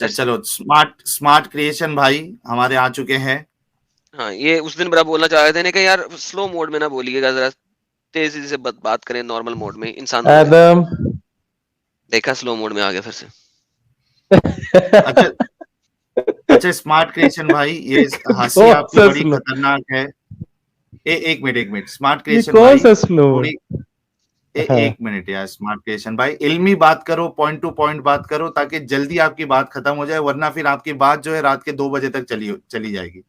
चलो smart smart creation भाई हमारे आ चुके हैं। हाँ, ये उस दिन बड़ा बोलना चाह रहे थे ना कि यार स्लो मोड में ना बोलिएगा, जरा तेजी से बात करें नॉर्मल मोड में, इंसान हो गए। एडम। देखा, स्लो मोड में आ गया फिर से। अच्छा अच्छा स्मार्ट क्रिएशन भाई, ये हंसी कौन आपकी सा बड़ी स्लो? खतरनाक है। एक मिनट स्मार्ट ये क्रिएशन कौन भाई, सा स्लो? थोड़ी हाँ। एक मिनट यार स्मार्ट क्रिएशन भाई, इल्मी बात करो, पॉइंट टू पॉइंट बात करो ताकि जल्दी आपकी बात खत्म हो जाए, वरना फिर आपकी बात जो है रात के 2 बजे तक चली जाएगी।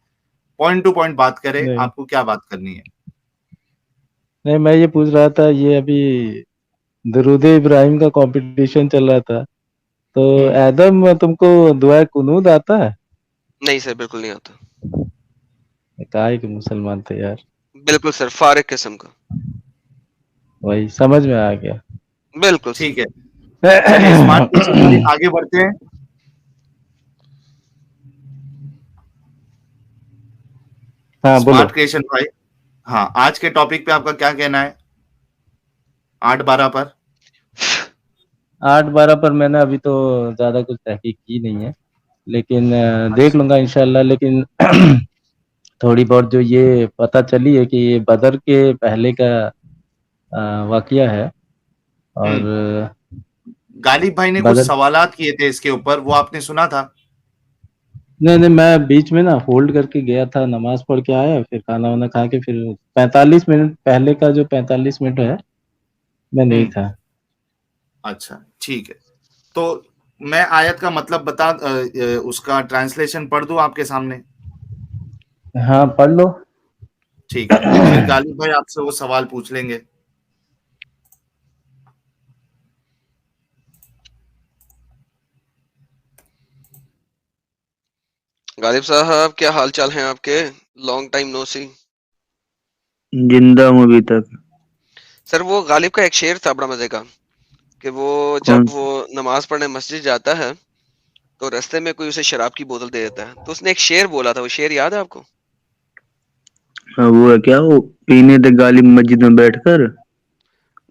पॉइंट टू पॉइंट बात करें, नहीं आपको क्या बात करनी है? नहीं, मैं ये पूछ रहा था, ये अभी दरूद इब्राहिम का कंपटीशन चल रहा था, तो हम्म। एडम तुमको दुआ कुनूद आता है? नहीं सर, बिल्कुल नहीं आता। काहे के मुसलमान थे यार। बिल्कुल सर, फारिग किस्म का। वही समझ में आ गया। बिल्कुल ठीक है, सर। चलिए स्मार्ट क्रिएशन भाई आगे बढ़ते हैं। हाँ बोलो। स्मार्ट क्रिएशन भाई, हाँ आज के टॉपिक पे आपका क्या कहना है? 8-12 पर। 8-12 पर मैंने अभी तो ज्यादा कुछ तहकीक की नहीं है, लेकिन देख अच्छा। लूंगा इंशाल्लाह। लेकिन थोड़ी बहुत जो ये पता चली है कि ये बदर के पहले का वाकया है। और हम्म। गालिब भाई ने कुछ बदर, सवालात किए थे इसके ऊपर, वो आपने सुना था? नहीं नहीं, मैं बीच में ना होल्ड करके गया था, नमाज पढ़ के आया, फिर खाना वाना खा के फिर 45 मिनट पहले का जो 45 मिनट है मैं नहीं हम्म। था। अच्छा ठीक है, तो मैं आयत का मतलब उसका ट्रांसलेशन पढ़ दूं आपके सामने? हाँ पढ़ लो। ठीक है, फिर गालिब भाई आपसे वो सवाल पूछ लेंगे। गालिब साहब, क्या हाल चाल हैं आपके? लॉन्ग टाइम नो सी। जिंदा हूँ अभी तक। सर, वो गालिब का एक शेर था बड़ा मजे का, कि वो कौन जब सा? वो नमाज पढ़ने मस्जिद जाता है तो रास्ते में कोई उसे शराब की बोतल दे देता है, तो उसने एक शेर बोला था। वो शेर याद है आपको? हाँ, वो है क्या, वो पीने थे गालिब मस्जिद में बैठकर।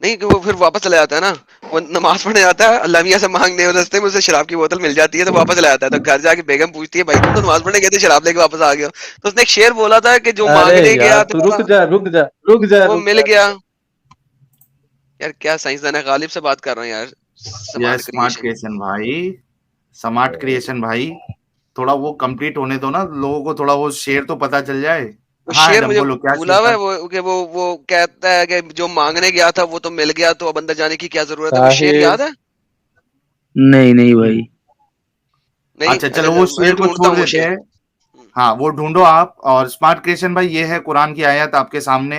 नहीं, कि वो फिर वापस चला जाता है ना। वो नमाज पढ़ने जाता है, अल्लाह मियाँ से मांगने, और रास्ते में उसे शराब की बोतल मिल जाती है तो वापस चला जाता है। तो घर जाके बेगम पूछती है, भाई तुम तो नमाज पढ़ने गए थे, शराब लेके वापस आ गए हो। तो उसने एक शेर बोला था कि जो अरे मांगने यार गया तू था रुक जा रुक जा रुक जा वो रुक मिल जा रुक गया। जा। यार क्या साइंसदान है, गालिब से बात कर रहा हूँ यार। यह स्मार्ट स्मार्ट क्रिएशन। क्रिएशन भाई, स्मार्ट क्रिएशन भाई, थोड़ा वो कंप्लीट होने दो ना, लोगों को थोड़ा वो शेर तो पता चल जाए। वो हाँ शेर एडम मुझे बोलो, क्या भूला शेर हुआ है, था? वो कि वो कहता है कि जो मांगने गया था वो तो मिल गया, तो अब अंदर जाने की क्या जरूरत है। वो शेर साहिल। याद है? नहीं नहीं भाई। नहीं, अच्छा अच्छा चलो वो मैं शेर को ढूंढता छोड़ हूँ वो देते शेर। हैं। हाँ वो ढूंढो आप, और स्मार्ट क्रिएशन भाई ये है कुरान की आयत आपके सामने,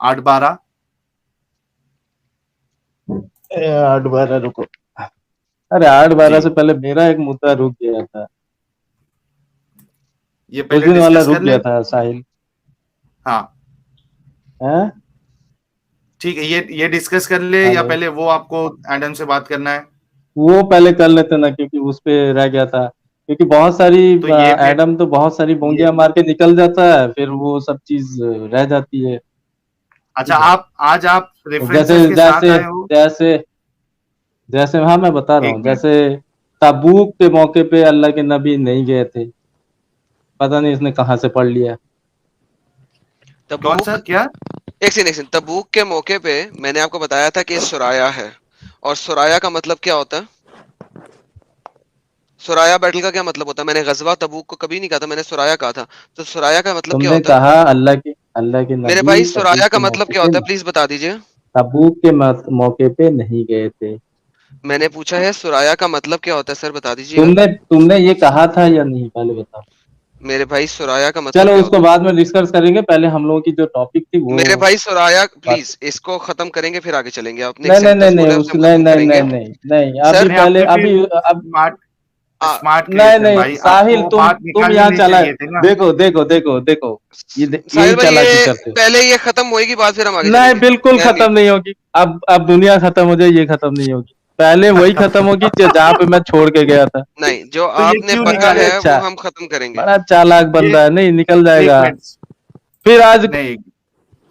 8-12। 8-12 रुको। अरे 8-12 जी, से पहले मेरा एक मुद्दा रुक गया था। ये उस पहले दिन वाला डिस्कस रुक कर ले। गया था साहिल। हाँ हैं? ठीक है, ये डिस्कस कर ले, या हेलो। पहले वो आपको एडम से बात करना है? वो पहले कर लेते ना, क्योंकि उस पे रह गया था। क्योंकि बहुत सारी तो ये फिर एडम तो बहुत सारी ये बोंगियां मार के निकल जाता है, फिर वो सब चीज रह जाती है। अच्छा, ठीक है। आप तो जैसे रेफरेंसेस के साथ जैसे आए हो? जैसे जैसे हाँ मैं बता रहा एक हूँ, मिनट। जैसे तबूक के मौके पे अल्लाह के नबी नहीं गए थे। पता नहीं इसने कहाँ से पढ़ लिया। कौन सा तबूक। क्या? एक सेकंड, तबूक के मौके पे मैंने आपको बताया था कि ये सुराया है। और सुराया का मतलब क्या होता है? सुराया बैटल का क्या मतलब होता है? मैंने गजवा तबूक को कभी नहीं कहा था, मैंने सुराया कहा था। तो सुराया का मतलब क्या तुमने होता है? कहा अल्लाह के मेरे नबी भाई, तबूक सुराया का के मतलब मौके क्या पे, होता है, प्लीज बता दीजिए। तबूक के मौके पे नहीं गए थे। मैंने पूछा है सुराया का मतलब क्या होता है, सर बता दीजिएगा। तुमने तुमने ये कहा था या नहीं, पहले बताओ। मेरे भाई, सुराया का मतलब चलो क्या उसको होता है? बाद में डिस्कस करेंगे, पहले हम लोगों की जो टॉपिक थी वो मेरे भाई सुराया, बात। प्लीज इसको खत्म करेंगे फिर आगे चलेंगे। आपने एक नहीं नहीं नहीं सेंटेंस नहीं, बोला है, उस उसे हम नहीं खत्म नहीं नहीं करेंगे। नहीं नहीं, अभी सर, पहले आपने फिर अभी अब स्मार्ट आ, स्मार्ट नहीं क्रिएशन नहीं भाई, आपको साहिल, वो तुम बात तुम निकालनी यहाँ नहीं चला। चाहिए थी ना? देखो देखो देखो देखो, यही साहिल भाई, चालाकी ये करते हो। पहले ये खत्म होएगी बात, फिर हम आगे नहीं चलेंगे। बिल्कुल मैं नहीं। खत्म नहीं होगी। अब दुनिया खत्म हो जाए, ये खत्म नहीं होगी। पहले वही खत्म होगी जहाँ पे मैं छोड़ के गया था। नहीं, जो तो ये आपने क्यों पढ़ा निकाले? अरे है वो अच्छा, हम खत्म करेंगे। बड़ा चालाक ये बंदा है, नहीं निकल एक जाएगा। मिनट, फिर आज नहीं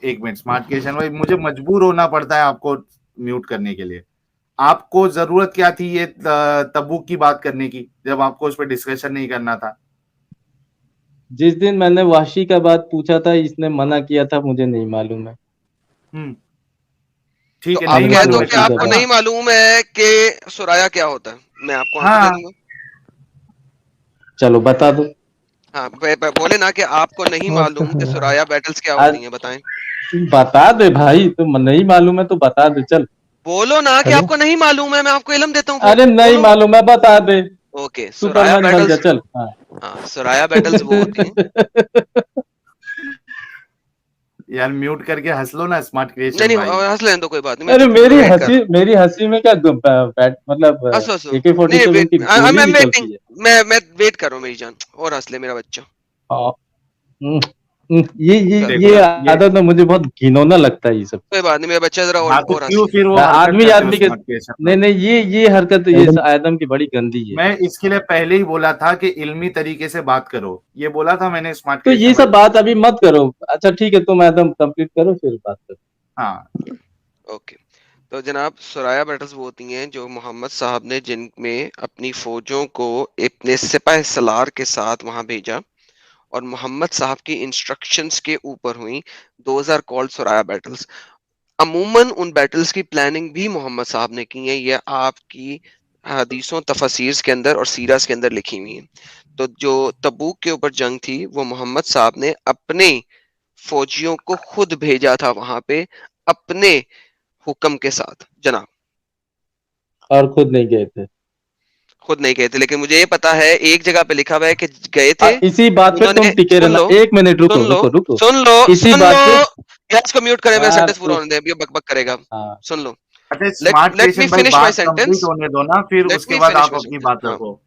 एक मिनट स्मार्ट क्रिएशन भाई, मुझे मजबूर होना पड़ता है आपको म्यूट करने के लिए। आपको जरूरत क्या थी ये तबूक की बात करने की, जब आपको उस पर डिस्कशन नहीं करना था? जिस दिन मैंने वहशी का बात पूछा था, इसने मना किया था, मुझे नहीं मालूम है। हम्म, तो ठीक है, आप नहीं कह मुझे दो मालूम है, कि वहशी का ठीक आपको है बात, नहीं ना? मालूम है कि सुराया क्या होता है, मैं आपको आंसर दे हाँ, दूंगा। चलो बता दो। हाँ, बोले ना कि आपको नहीं What the मालूम कि hell? सुराया बैटल्स क्या आज होती हैं, बताएं। बता दे भाई, तुम नहीं मालूम है तो बता दे, चल। बोलो ना कि हेलो, आपको नहीं मालूम है, मैं आपको इल्म देता हूँ फिर, अरे नहीं बोलो। मालूम है, बता दे। ओके, सुराया सुपरमैन बन जा, बैटल्स। चल। हाँ। हाँ, सुराया बैटल्स वो होती हैं। यार म्यूट करके हंस लो ना स्मार्ट नहीं क्रिएशन नहीं, भाई। हंस लेने दो, कोई बात नहीं, मैं अरे चुप वेट कर रहा हूँ। मेरी हंसी में क्या मतलब हंसो हंसो। AK नहीं 47 वेट, की गोली मैं वेटिंग, निकलती है। मैं वेट कर रहा हूँ मेरी जान, और हंस ले मेरा बच्चा। हाँ। हम्म, ये चल, देखो ये ये, आदत ना मुझे बहुत घिनौना लगता है ये सब। कोई बात नहीं, मेरा बच्चा जरा हाँ तो और हंस क्यों ले। फिर वो हरकत आदमी करते हो आदमी के, स्मार्ट क्रिएशन नहीं भाई? नहीं, ये हरकत ये आदम की बड़ी गंदी है। मैं इसके लिए पहले ही बोला था कि इल्मी तरीके से बात करो, ये बोला था मैंने स्मार्ट तो ये क्रिएशन भाई सब को। बात अभी मत करो। अच्छा ठीक है, तुम आदम कंप्लीट करो फिर बात करो। हाँ, ओके, तो जनाब सुराया बैटल्स वो होती हैं जो मोहम्मद साहब ने, जिनमें अपनी फौजों को अपने सिपाह सलार के साथ वहां भेजा और मोहम्मद साहब की इंस्ट्रक्शंस के ऊपर हुई। दोज आर कॉल्ड सुराया बैटल्स। अमूमन उन बैटल्स की प्लानिंग भी मोहम्मद साहब ने की है, ये आपकी हदीसों तफसीर के अंदर और सीरस के अंदर लिखी हुई है। तो जो तबूक के ऊपर जंग थी वो मोहम्मद साहब ने अपने फौजियों को खुद भेजा था वहां पे, अपने हुक्म के साथ जनाब। और खुद नहीं गए थे। खुद नहीं गए थे, लेकिन मुझे ये पता है एक जगह पे लिखा हुआ है कि गए थे। इसी बात पे उन्होंने, तुम टिके सुन रहना, लो, 1 मिनट, रुको सुन लो, रुको रुको। सुन लो, इसी सुन लो। बात पे, गैस को म्यूट करें, मेरा हाँ सेंटेंस पूरा तो, होने दे, अभी ये बक बक करेगा। हाँ। सुन लो। अच्छा let smart let me creation भाई फिनिश माय बात कंप्लीट सेंटेंस। होने दो ना, फिर लेट उसके मी बाद फिनिश आप माय अपनी सेंटेंस। बात हाँ, रखो।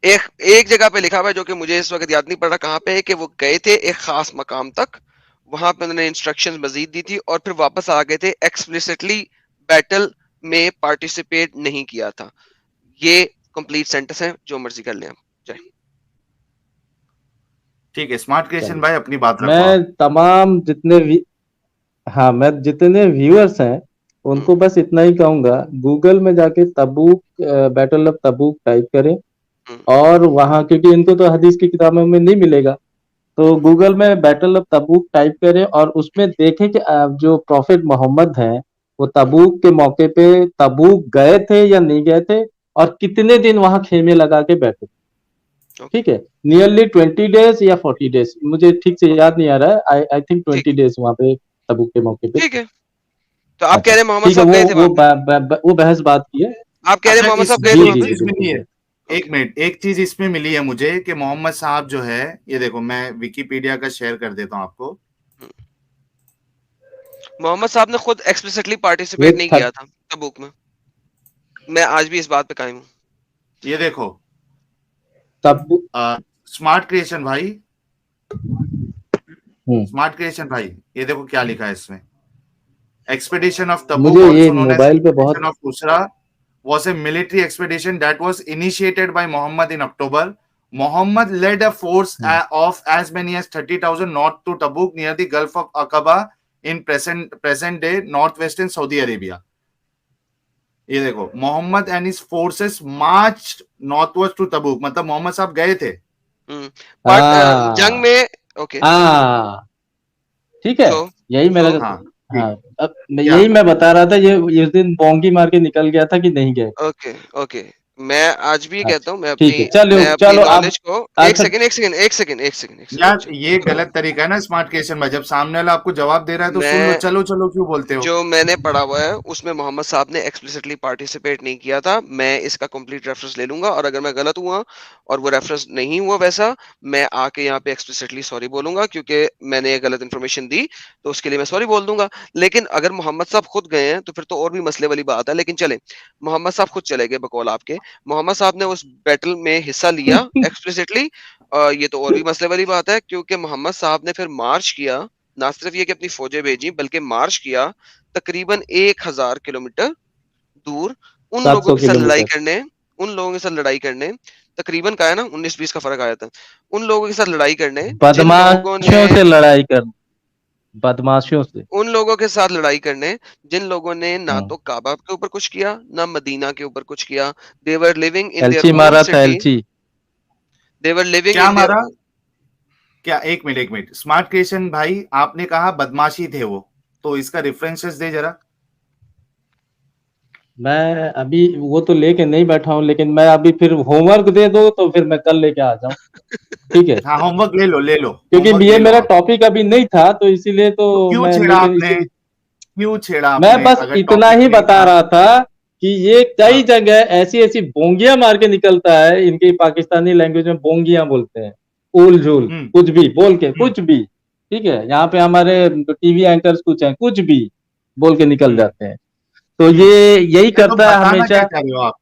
एक एक जगह पे लिखा हुआ है जो कि मुझे इस वक्त याद नहीं पड़ रहा कहाँ पे है, कि वो गए थे एक खास मकाम तक, वहां पे उन्होंने इंस्ट्रक्शंस मजीद दी थी और फिर वापस आ गए थे, एक्सप्लिसिटली बैटल में पार्टिसिपेट नहीं किया था। ये कंप्लीट सेंटेंस है, जो मर्जी कर लें आप। जय। ठीक है स्मार्ट क्रिएशन चलो, भाई, अपनी बात रखो आप। मैं तमाम जितने भी, हाँ, मैं जितने व्यूअर्स हैं हम्म, उनको बस इतना ही कहूंगा, गूगल में जाके तबूक, बैटल ऑफ तबूक टाइप करें। हम्म, और वहाँ, क्योंकि इनको तो हदीस की किताबों में नहीं मिलेगा, तो हम्म, गूगल में बैटल ऑफ तबूक टाइप करें और उसमें देखें कि जो प्रॉफिट मोहम्मद हैं वो हम्म, तबूक के मौके पे तबूक गए थे या नहीं गए थे, और कितने दिन वहां खेमे लगा के बैठे। ओके, ठीक है, नियरली 20 डेज या 40 डेज, मुझे ठीक से याद नहीं आ रहा है, आई थिंक ठीक, 20 डेज वहां पे तबूक के मौके पे। ठीक है। तो आप कह अच्छा रहे हैं मोहम्मद ठीक है, साहब गए थे वहां पे? वो बहस बात की है। आप कह रहे हैं अच्छा मोहम्मद साहब इसमें गए थे जी वहां एक जी पे? जी, चीज बिल्कुल मिली है, सर। एक ओके। मिनट, एक चीज इसमें मिली है मुझे कि मोहम्मद साहब जो है, ये देखो मैं विकिपीडिया का शेयर कर देता हूँ आपको। हम्म, मोहम्मद साहब ने खुद एक्सप्लिसिटली ये पार्टिसिपेट नहीं थक किया था तबूक में। मैं आज भी इस बात पे कायम हूँ। ये देखो तब। स्मार्ट क्रिएशन भाई, हम्म, स्मार्ट क्रिएशन भाई, ये देखो क्या लिखा है इसमें। Expedition of Tabuk, मुझे ये also known as मोबाइल पे Expedition बहुत, of Usra, was a military expedition that was initiated by Muhammad in October. Muhammad led a force of as many as 30,000 north to Tabuk near the Gulf of Aqaba in present day northwestern Saudi Arabia. ये देखो, Muhammad and his forces march northward to Tabuk, मतलब Muhammad साहब गए थे। Part जंग हाँ में। Okay, हाँ, ठीक है, सो यही मेरा, सो हाँ हाँ, ठीक, अब क्या? यही मैं बता रहा था, ये इस दिन बोंगी मार के निकल गया था कि नहीं गए। Okay, okay. मैं आज भी कहता अच्छा हूँ, ठीक है, चलो मैं अपनी चलो आप, नॉलेज को, एक अच्छा सेकंड, एक सेकंड, एक सेकंड, एक सेकंड, एक सेकंड, यार ये गलत तरीका है ना स्मार्ट क्रिएशन में, जब सामने वाला आपको जवाब दे रहा है तो सुन लो, मैं चलो चलो क्यों बोलते हो? जो मैंने पढ़ा हुआ है उसमें मोहम्मद साहब ने एक्सप्लिसिटली पार्टिसिपेट नहीं किया था। मैं इसका कंप्लीट रेफरेंस ले लूंगा और अगर मैं गलत हुआ और वो रेफरेंस नहीं हुआ वैसा, मैं आके यहाँ पे एक्सप्लिसिटली सॉरी बोलूंगा, क्योंकि मैंने ये गलत इन्फॉर्मेशन दी, तो उसके लिए मैं सॉरी बोल दूंगा। लेकिन अगर मोहम्मद साहब खुद गए हैं तो फिर तो और भी मसले वाली बात है, लेकिन चले, मोहम्मद साहब खुद चले गए बकौल आपके। मोहम्मद साहब ने उस बैटल में हिस्सा लिया एक्सप्लिसिटली, ये तो और भी मसले वाली बात है, क्योंकि मोहम्मद साहब ने फिर मार्च किया, ना सिर्फ ये कि अपनी फौजें भेजी बल्कि मार्च किया तकरीबन 1000 किलोमीटर दूर, उन लोगों 700 के साथ लड़ाई किलोमीटर करने, उन लोगों के साथ लड़ाई करने, तकरीबन का है ना 19-20 का फर्क आया था, उन लोगों के साथ लड़ाई करने जिन लोगों ने, बदमाशों से लड़ाई कर, बदमाशियों से। उन लोगों के साथ लड़ाई करने जिन लोगों ने ना हम्म। तो काबा के ऊपर कुछ किया ना मदीना के ऊपर कुछ किया। दे वर लिविंग इन एलची देयर ओन मारा था, सिटी, एलची। दे वर लिविंग क्या इन देयर। मारा? क्या, एक मिनट एक मिनट, स्मार्ट क्रिएशन भाई आपने कहा बदमाशी थे वो, तो इसका रेफरेंसेस दे जरा। मैं अभी वो तो लेके नहीं बैठा हूँ, लेकिन मैं अभी फिर होमवर्क दे दो तो फिर मैं कल लेके आ जाऊँ, ठीक है? हाँ, होमवर्क ले लो, ले लो, क्योंकि होमवर्क ये ले लो मेरा आप। टॉपिक अभी नहीं था, तो इसीलिए तो तो क्यों मैं छेड़ा लेके आपने? इसी क्यों छेड़ा मैं आपने बस अगर इतना टॉपिक ही नहीं बता था? रहा था कि ये कई हाँ, जगह ऐसी ऐसी बोंगियां मार के निकलता है, इनकी पाकिस्तानी लैंग्वेज में बोंगियां बोलते हैं, उल झूल हम्म, कुछ भी बोल के, हम्म, कुछ भी, ठीक है? यहाँ पे हमारे टीवी एंकर्स कुछ हैं, कुछ भी बोल के निकल हम्म, जाते हैं, तो हम्म। ये यही नहीं, तो करता है बताना क्या हमेशा। चाह रहे हो आप?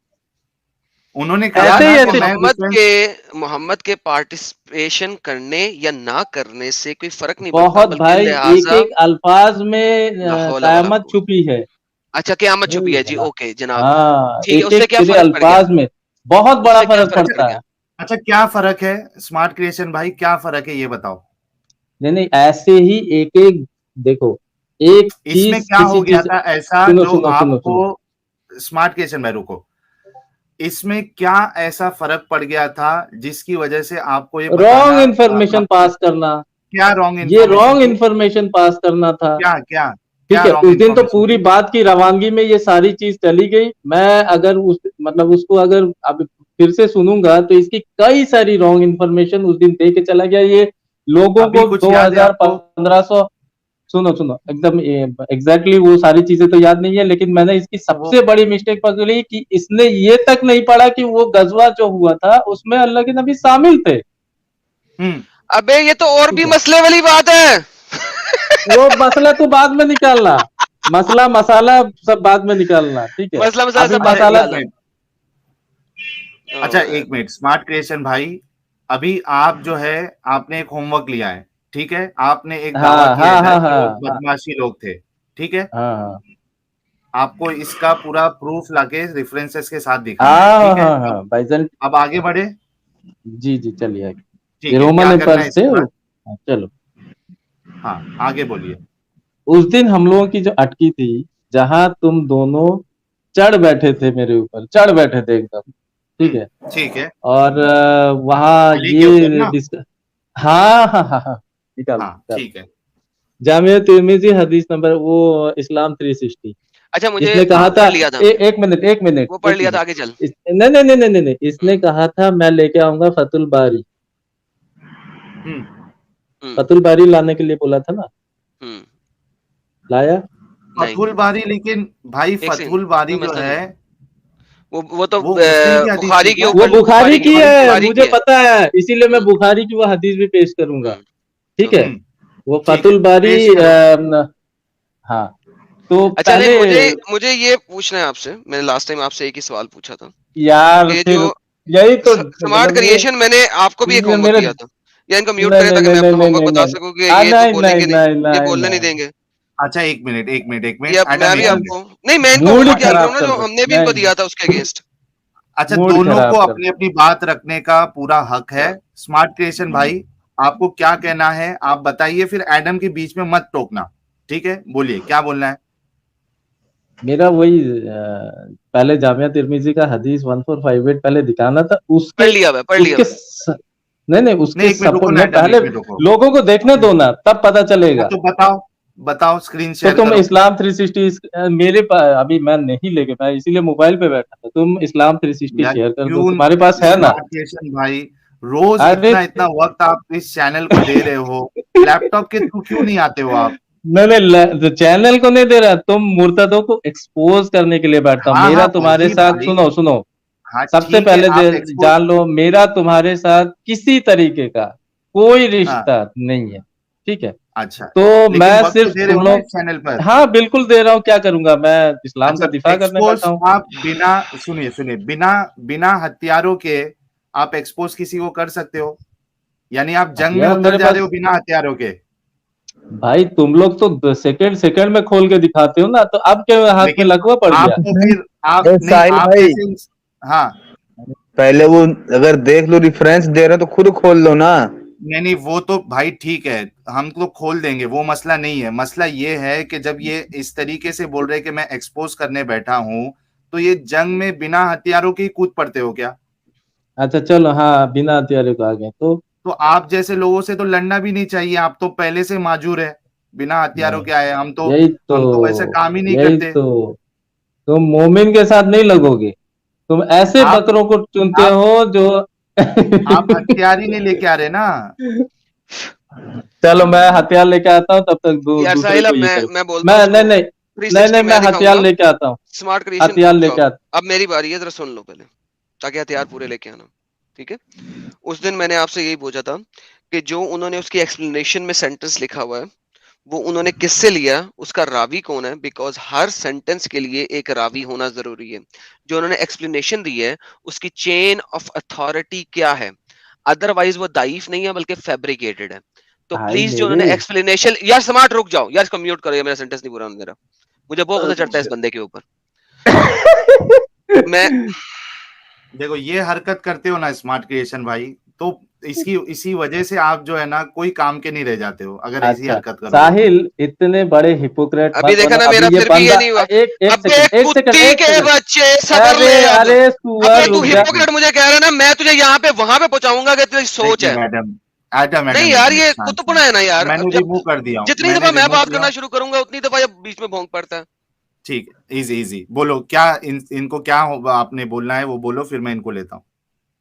उन्होंने कहा यार ऐसे ही ना कि ऐसे मैं रिफरेंस। मोहम्मद के पार्टिसिपेशन करने या ना करने से कोई फर्क नहीं पड़ता, बहुत बल्कि भाई, एक लिहाजा एक अल्फाज में ला हौला वला कयामत कुव्वत। छुपी है। अच्छा, क़यामत छुपी वही है जी, भला। ओके जनाब। हाँ, ठीक है, एक उससे एक क्या तेरे फ़र्क पड़ गया? अल्फाज में बहुत बड़ा उससे क्या फर्क फ़र्क अच्छा, पड़ पड़ता गया? है। अच्छा, क्या फर्क है स्मार्ट क्रिएशन भाई, क्या फर्क है ये बताओ। नहीं नहीं, ऐसे ही एक एक, देखो, एक इसमें चीज क्या किसी हो गया चीज, था ऐसा सुनो जो सुनो सुनो आपको, सुनो। स्मार्ट क्रिएशन भाई रुको, इसमें क्या ऐसा फर्क पड़ गया था जिसकी वजह से आपको ये रॉन्ग बताना इंफॉर्मेशन आपने, पास करना, क्या रॉन्ग ये इन्फॉर्मेशन रॉन्ग थी? इंफॉर्मेशन पास करना था। क्या क्या ठीक क्या है, रॉन्ग उस दिन तो इन्फॉर्मेशन पूरी थी? बात की रवानगी में ये सारी चीज चली गई। मैं अगर उस मतलब उसको अगर अब फिर से सुनूंगा तो इसकी कई सारी रॉन्ग इन्फॉर्मेशन उस दिन दे के चला गया ये लोगों अभी को। कुछ याद है आपको? 2500, सुनो सुनो, एकदम एग्जैक्टली वो सारी चीजें तो याद नहीं है, लेकिन मैंने इसकी तो वो सबसे बड़ी मिस्टेक पकड़ी कि इसने ये तक नहीं पढ़ा कि वो गजवा जो हुआ था उसमें अल्लाह के नबी शामिल थे। हम्म, अबे ये तो और ठीक भी है, मसले वाली बात है। वो मसला तो बाद में निकालना, मसला मसाला सब बाद में निकालना, ठीक है? मसला मसाला अभी सब बाद अच्छा में मसाला, एक निकालना। मिनट, अच्छा ओह यार। एक मिनट, स्मार्ट क्रिएशन भाई, अभी आप जो है, आपने एक होमवर्क लिया है, ठीक है, आपने एक दावा हाँ किया हाँ है हाँ कि वो हाँ हाँ बदमाशी लोग थे, ठीक है, हाँ आपको इसका पूरा प्रूफ लाके रेफरेंसेस के साथ दिखाना है, हाँ ठीक है। हाँ हाँ भाईजान। अब आगे बढ़े। जी जी, चलिए आगे। ये ठीक है, रोमन क्या करना है एम्पायर्स थे इसके बाद? हाँ, चलो। हाँ, आगे बोलिए। उस दिन हम लोगों की जो अटकी थी, जहां तुम दोनों चढ़ बैठे थे मेरे ऊपर, चढ़ बैठे थे एकदम, ठीक है? ठीक है। और वहाँ अली के ऊपर ये ना? हाँ हाँ हाँ हाँ, निकालो हाँ, निकालो। ठीक है। जामिया तिर्मिजी हदीस नंबर, वो इस्लाम 360। अच्छा, मुझे इसने कहा हाँ, वो था, पढ़ लिया था। एक मिनट एक मिनट वो पढ़ एक लिया था, मिनट, आगे चल। नहीं नहीं नहीं नहीं नहीं नहीं, इसने हम्म। कहा था मैं लेके आऊंगा फतुल बारी। हम्म, हम्म। फतुल बारी लाने के लिए बोला था ना, हम्म। लाया? नहीं, फतहुल बारी, लेकिन भाई एक सेकंड, फतहुल बारी कोई जो मसला नहीं है है। वो तो वो मुस्लिम की हदीस थी बुखारी के क्या? वो ऊपर, बुखारी की है, बुखारी की मुझे है। पता है, इसीलिए मैं हम्म। बुखारी की वो हदीस भी पेश करूंगा, हम्म। ठीक है? ओके। हम्म, वो ठीक है, फतुल बारी पेश करो। हाँ, तो अच्छा, नहीं, पहले, मुझे मुझे ये पूछना है आपसे, मैंने लास्ट टाइम आपसे एक ही सवाल पूछा था यार कि फिर जो यही तो स्मार्ट मतलब क्रिएशन, मैंने आपको भी एक ये होमवर्क मेरे दिया था। या इनको म्यूट नहीं करें नहीं ताकि नहीं मैं नहीं अपना नहीं होमवर्क नहीं बता नहीं, सकूं कि ये तो नहीं नहीं बोलेंगे नहीं, नहीं ये नहीं बोलने नहीं नहीं, देंगे। अच्छा, एक मिनट एक मिनट एक ये मिनट, अब मैं एडम भी एक आपको, मिनट। नहीं, मैं इनको मूड होमवर्क ही याद खराब करूँ ना कर जो दो, हमने भी इनको नहीं दिया था उसके अगेंस्ट। अच्छा, मूड दोनों खराब को कर अपनी अपनी बात रखने का पूरा हक है। हाँ। स्मार्ट क्रिएशन भाई, आपको क्या कहना है आप बताइए, फिर एडम के बीच में मत टोकना, ठीक है? बोलिए क्या बोलना है। मेरा वही पहले जामिया तिर्मिजी का हदीस 1458 पहले दिखाना था, पढ़ उसके लिया हुआ है, पढ़ लिया उसके हुआ है। नहीं नहीं, नहीं, उसके एक मिनट रुको सपोर्ट ना में एडम, पहले एक मिनट रुको। लोगों को देखने दो ना, तब पता हाँ, चलेगा। तो बताओ, बताओ, स्क्रीन तो शेयर तुम करो। इस्लाम 360 मेरे पास अभी मैं नहीं लेके, मैं इसीलिए मोबाइल पे बैठा था, तुम इस्लाम 360 यार शेयर कर दो, क्यों? तुम्हारे पास है ना? स्मार्ट क्रिएशन भाई, रोज अरे इतना इतना वक्त आप इस चैनल को दे रहे हो, लैपटॉप के थ्रू क्यों नहीं आते हो आप? नहीं नहीं, तो चैनल को नहीं दे रहा, तुम मुर्तदों को एक्सपोज करने के लिए बैठता हूँ। हाँ मेरा हाँ, तुम्हारे वही साथ, भाई। सुनो सुनो, हाँ, सबसे ठीक है, पहले आप एक्सपोज। जान लो, मेरा तुम्हारे साथ किसी तरीके का कोई हाँ, रिश्ता नहीं है, ठीक है? अच्छा, तो लेकिन मैं वक्त तो सिर्फ दे रहे तुम हो ना इस लोग, चैनल पर। हाँ बिल्कुल दे रहा हूँ, क्या करूंगा मैं, इस्लाम का अच्छा, दिफा करने एक्सपोज बैठा हूँ। आप बिना, सुनिए सुनिए, बिना बिना हथियारों के आप एक्सपोज किसी को कर सकते हो? यानी आप जंग में हथियार उतर मेरे जा रहे हो पास, बिना हथियारों के? भाई तुम लोग तो सेकंड सेकंड में खोल के दिखाते हो ना, तो अब के हाथ में लेकिन लकवा पड़ गया। आपको फिर, आप ए नहीं, साहिल आप भाई, जैसे हाँ, पहले वो अगर देख लो रेफरेंस दे रहे हो तो खुद खोल लो ना। नहीं वो तो भाई ठीक है, हम तो खोल देंगे, वो मसला नहीं है। मसला ये है कि जब ये इस तरीके से बोल रहे कि मैं एक्सपोज करने बैठा हूं, तो ये जंग में बिना हथियारों के ही कूद पड़ते हो क्या? अच्छा चलो, हाँ बिना हथियारों को आ गए तो आप जैसे लोगों से तो लड़ना भी नहीं चाहिए, आप तो पहले से माजूर है। बिना हथियारों नहीं, के आए, यही हम तो वैसे तो काम ही नहीं यही करते। तो तुम मोमिन के साथ नहीं लगोगे, तुम ऐसे आप बकरों को चुनते आप हो जो आप हथियार ही नहीं लेके आ रहे ना। चलो मैं हथियार लेके आता हूँ, तब तक यार दूसरे साहिल, को अब ये मैं करो। मैं बोलता हूँ मैं नहीं इसको नहीं, नहीं 360 नहीं, मैं मैं हथियार दिखाऊंगा। लेके आता हूँ। स्मार्ट क्रिएशन, हथियार रुक लेके जाओ। आता अब मेरी बारी है, जरा सुन लो पहले, ताकि हथियार पूरे लेके आना। ठीक है? उस दिन मैंने आपसे यही पूछा था कि जो उन्होंने उसकी एक्सप्लेनेशन में सेंटेंस लिखा हुआ है, वो उन्होंने किससे लिया, उसका रावी कौन है, बिकॉज हर सेंटेंस के लिए एक रावी होना जरूरी है। जो उन्होंने एक्सप्लेनेशन दी है, उसकी चेन ऑफ अथॉरिटी क्या है, अदरवाइज वो दाइफ नहीं है बल्कि फैब्रिकेटेड है। तो भाई प्लीज जो मेरे उन्होंने एक्सप्लेनेशन, यार स्मार्ट रुक जाओ यार, इसको म्यूट करो, ये मेरा सेंटेंस नहीं पूरा होने दे रहा। मुझे बहुत गुस्सा चढ़ता है इस बंदे के ऊपर। मैं देखो ये हरकत करते हो ना स्मार्ट क्रिएशन भाई, तो इसकी इसी वजह से आप जो है ना कोई काम के नहीं रह जाते हो, अगर ऐसी अच्छा हरकत करोगे तो। साहिल, इतने बड़े हिपोक्रेट अभी मत देखा बनो। ना, अभी मेरा ये फिर भी ये बंदा, नहीं हुआ। एक एक अबे सेकंड, एक सेकंड, कुत्ती एक के सेकंड। बच्चे, सबर अरे ले अब। अरे अबे सुअर तू रुक जा। हिपोक्रेट मुझे कह रहा है ना, मैं तुझे यहाँ पे वहां पे पहुंचाऊंगा कि तेरी एक सोच है। मिनट एडम, एडम नहीं एडम एक यार, मिनट, ये शांत कुत्तपना शांत। है ना यार। मैंने जब रिमूव कर दिया हूँ, जितनी मैंने दफा मैं रिमूव बात किया करना हूँ। शुरू करूंगा, उतनी दफा ये बीच में भौंक पड़ता है। ठीक है, इजी इजी बोलो क्या, इनको क्या होगा आपने बोलना है वो बोलो, फिर मैं इनको लेता हूँ।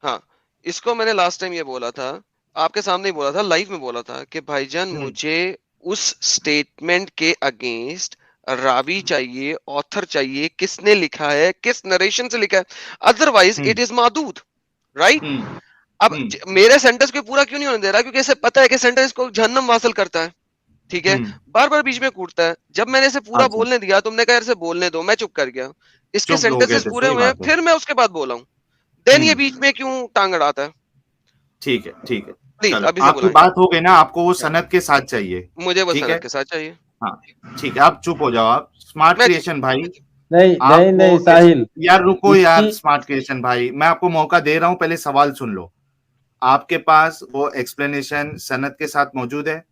हाँ, इसको मैंने लास्ट टाइम ये बोला था, आपके सामने ही बोला था, लाइव में बोला था कि भाईजान हम्म मुझे उस स्टेटमेंट के अगेंस्ट रावी चाहिए, ऑथर चाहिए, किसने लिखा है, किस नरेशन से लिखा है, अदरवाइज हम्म इट इज मादूद, राइट? हम्म अब हम्म मेरे सेंटेंस को पूरा क्यों नहीं होने दे रहा? क्योंकि इसे पता है कि सेंटेंस को जहन्नम वासल करता है। ठीक है? हम्म। बार बार बीच में कूटता है। जब मैंने इसे पूरा अच्छा, बोलने दिया, तुमने कहा यार इसे बोलने दो, मैं चुप कर गया। इसके चुप हो गए सेंटेंसेस थे, पूरे सही हुए हैं, बात है। फिर मैं उसके बाद बोला हूं। देन ये हम्म। बीच में क्यों टांग अड़ाता है? ठीक है ठीक है। प्लीज चलो अभी से आपकी बुलाएं। बात हो गई ना, आपको वो हाँ, सनद के साथ चाहिए। मुझे वो ठीक है। सनद के साथ चाहिए। हाँ ठीक है, आप चुप हो जाओ। आप स्मार्ट मैं चुप। क्रिएशन भाई, नहीं नहीं आपको नहीं इस साहिल, यार रुको यार, इसकी स्मार्ट क्रिएशन भाई मैं आपको मौका दे रहा हूं, पहले सवाल सुन लो। आपके पास वो एक्सप्लेनेशन सनद के साथ मौजूद है?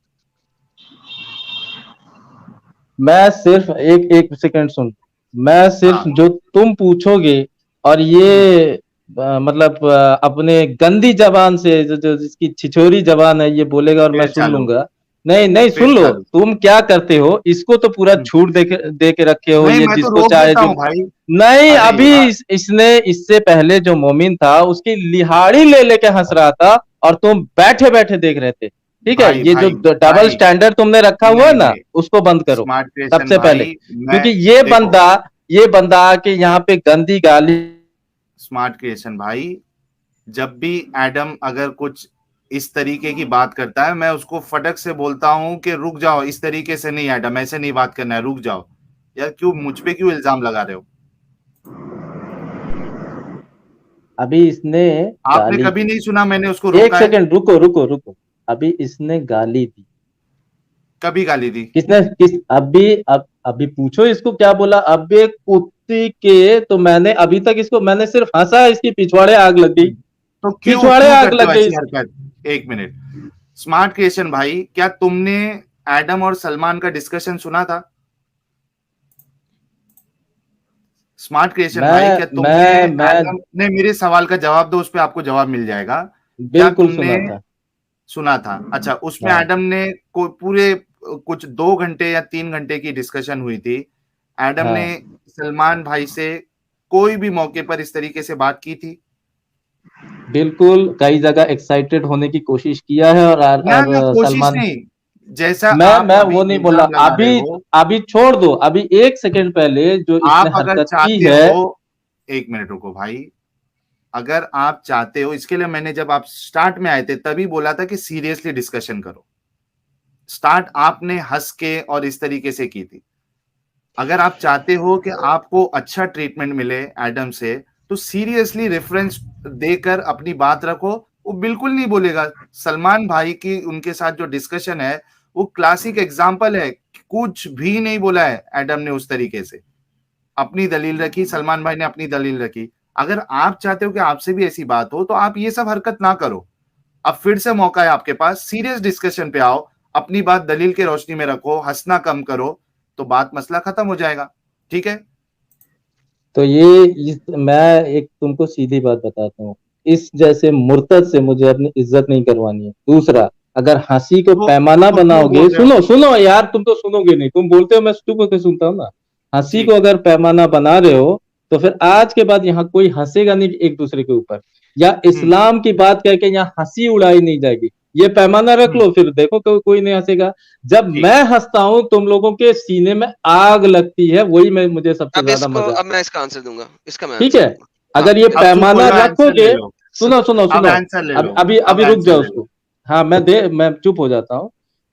मैं सिर्फ एक एक सेकंड सुन। मैं सिर्फ हाँ। जो तुम पूछोगे और हम्म ये मतलब अपने गंदी जबान से जो जिसकी छिछोरी जबान है ये बोलेगा और मैं फिर सुन चालू, लूंगा। नहीं नहीं, फिर सुन लो, चालू। तुम क्या करते हो, इसको तो पूरा हम्म, छूट दे के रखे हो, नहीं ये मैं तो जिसको रोक चाहे देता जो। हूँ भाई। नहीं, अरे अभी यार, इसने इससे पहले जो मोमिन था उसकी लिहाड़ी ले लेके हंस रहा था और तुम बैठे बैठे देख रहे थे। ठीक है, भाई ये जो भाई डबल भाई, स्टैंडर्ड तुमने रखा हुआ है नहीं ना, नहीं, उसको बंद करो स्मार्ट क्रिएशन सबसे पहले। भाई, मैं क्योंकि ये देखो, बंदा, ये बंदा आके यहाँ पे गंदी गाली। स्मार्ट क्रिएशन भाई, जब भी एडम अगर कुछ इस तरीके की बात करता है, मैं उसको फटक से बोलता हूँ कि रुक जाओ, इस तरीके से नहीं एडम, ऐसे नहीं बात करना है, रुक जाओ। यार क्यों मुझ पे क्यों इल्जाम लगा रहे हो? अभी इसने आपने गाली कभी दी। नहीं सुना मैंने उसको एक रोका है? सेकंड, रुको रुको रुको। अभी इसने गाली दी। कभी गाली दी? किसने, किस, अभी पूछो इसको क्या बोला। अबे कुत्ती के, तो मैंने अभी तक इसको, मैंने सिर्फ हंसा, इसकी पिछवाड़े आग लग गई। तो क्यों पिछवाड़े क्यों आग करते लग हो गई ऐसी इसकी। हरकत? एक मिनट, स्मार्ट क्रिएशन भाई, क्या तुमने एडम और सलमान का डिस्कशन सुना था? स्मार्ट क्रिएशन भाई, क्या तुमने मैं एडम ने, मेरे सवाल का जवाब दो, उस पर आपको जवाब मिल जाएगा। क्या बिल्कुल तुमने सुना था। सुना था? अच्छा, उसमें हाँ एडम ने पूरे कुछ 2 घंटे या 3 घंटे की डिस्कशन हुई थी। एडम ने हाँ, सलमान भाई से कोई भी मौके पर इस तरीके से बात की थी? बिल्कुल कई जगह एक्साइटेड होने की कोशिश किया है ना ना, और कोशिश सलमान। नहीं, जैसा आप मैं अभी वो नहीं बोला। इल्जाम लगा रहे अभी हो। अभी छोड़ दो, अभी एक सेकंड पहले जो इसने आप अगर हरकत की चाहते है। हो, एक मिनट रुको भाई, अगर आप चाहते हो, इसके लिए मैंने जब आप स्टार्ट में आए थे तभी बोला था कि सीरियसली डिस्कशन करो। स्टार्ट आपने हंस के और इस तरीके से की थी। अगर आप चाहते हो कि आपको अच्छा ट्रीटमेंट मिले एडम से, तो सीरियसली रेफरेंस देकर अपनी बात रखो। वो बिल्कुल नहीं बोलेगा। सलमान भाई की उनके साथ जो डिस्कशन है, वो क्लासिक एग्जाम्पल है, कुछ भी नहीं बोला है एडम ने उस तरीके से। अपनी दलील रखी, सलमान भाई ने अपनी दलील रखी। अगर आप चाहते हो कि आपसे भी ऐसी बात हो, तो आप ये सब हरकत ना करो। अब फिर से मौका है आपके पास, सीरियस डिस्कशन पे आओ, अपनी बात दलील के रोशनी में रखो, हंसना कम करो, तो बात मसला खत्म हो जाएगा। ठीक है? तो मैं एक तुमको सीधी बात बताता हूँ, इस जैसे मुर्तद से मुझे अपनी इज्जत नहीं करवानी है। दूसरा, अगर हंसी को पैमाना तो क्यों बनाओगे, बोल रहे हो? सुनो सुनो यार, तुम तो सुनोगे नहीं, तुम बोलते हो मैं चुप होकर सुनता हूँ ना। हंसी ठीक को है। अगर पैमाना बना रहे हो तो फिर आज के बाद यहाँ कोई हंसेगा नहीं एक दूसरे के ऊपर, या इस्लाम की बात कह के यहाँ हंसी उड़ाई नहीं जाएगी। ये पैमाना रख लो, फिर देखो कोई नहीं हंसेगा। जब ठीक मैं है। हंसता हूँ तुम लोगों के सीने में आग लगती है, वही मुझे सबसे ज्यादा मजा आता अब है। मैं इसका आंसर दूंगा, इसका मैं ठीक आंसर है, दूंगा। हाँ, अगर ये अब चुप हो पैमाना जाओ, आंसर ले रखोगे, लो। सुनो सुनो अब सुनो, आंसर ले लो। अभी अब अभी रुक आंसर जाओ ले लो। उसको। हाँ, मैं चुप हो जाता हूँ।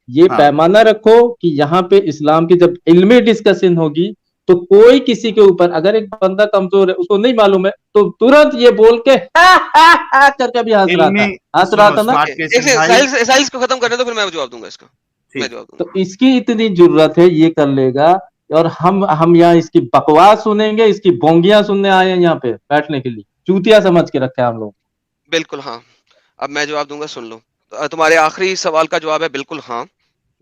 ये हाँ। पैमाना रखो कि यहाँ पे इस्लाम की जब इल्मी डिस्कशन होगी तो कोई किसी के ऊपर, अगर एक बंदा कमजोर है, उसको नहीं मालूम है, तो तुरंत ये बोल के हा करके भी हंस रहा इल्मी, था, हंस रहा सुनो था ना। स्मार्ट ओके, एक क्रिएशन सेकंड, भाई। साहिल को खत्म करने दो, फिर मैं जवाब दूंगा इसका। मैं ठीक। जवाब तो दूंगा। इसकी इतनी जरूरत है, ये कर लेगा। और हम यहाँ इसकी बकवास सुनेंगे, इसकी बोंगियां सुनने आए हैं यहाँ पे बैठने के लिए, चूतिया समझ के रखे हैं हम लोग। बिल्कुल हाँ। अब मैं जवाब दूंगा, सुन लो। तुम्हारे आखिरी सवाल का जवाब है बिल्कुल हाँ।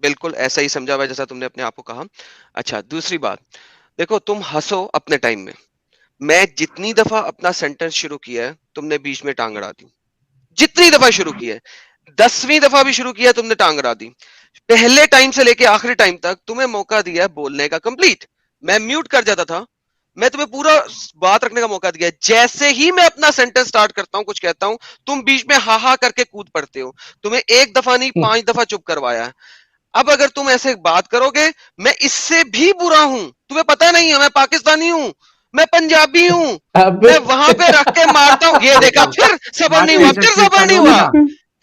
बिल्कुल ऐसा ही समझा हुआ है जैसा तुमने अपने आप को कहा। अच्छा, दूसरी बात, देखो तुम हंसो अपने टाइम में। मैं जितनी दफा अपना सेंटेंस शुरू किया है, तुमने बीच में टांग अड़ा दी। जितनी दफा शुरू किया है, 10वीं दफा भी शुरू किया, तुमने टांग अड़ा दी। पहले टाइम से लेके आखिरी टाइम तक तुम्हें मौका दिया है बोलने का कंप्लीट। मैं म्यूट कर जाता था, मैं तुम्हें पूरा बात रखने का मौका दिया है। जैसे ही मैं अपना सेंटेंस स्टार्ट करता हूं, कुछ कहता हूं, तुम बीच में हा हा करके कूद पड़ते हो। तुम्हें एक दफा नहीं 5 दफा चुप करवाया है। अब अगर तुम ऐसे बात करोगे, मैं इससे भी बुरा हूं। तुम्हें पता नहीं है, मैं पाकिस्तानी हूं, मैं पंजाबी हूं। अब मैं वहां पे रख के मारता हूं। ये देखा, देखो, फिर सबर स्मार्ट नहीं हुआ, क्रिएशन फिर फिर सबर नहीं चलोगे हुआ, ना?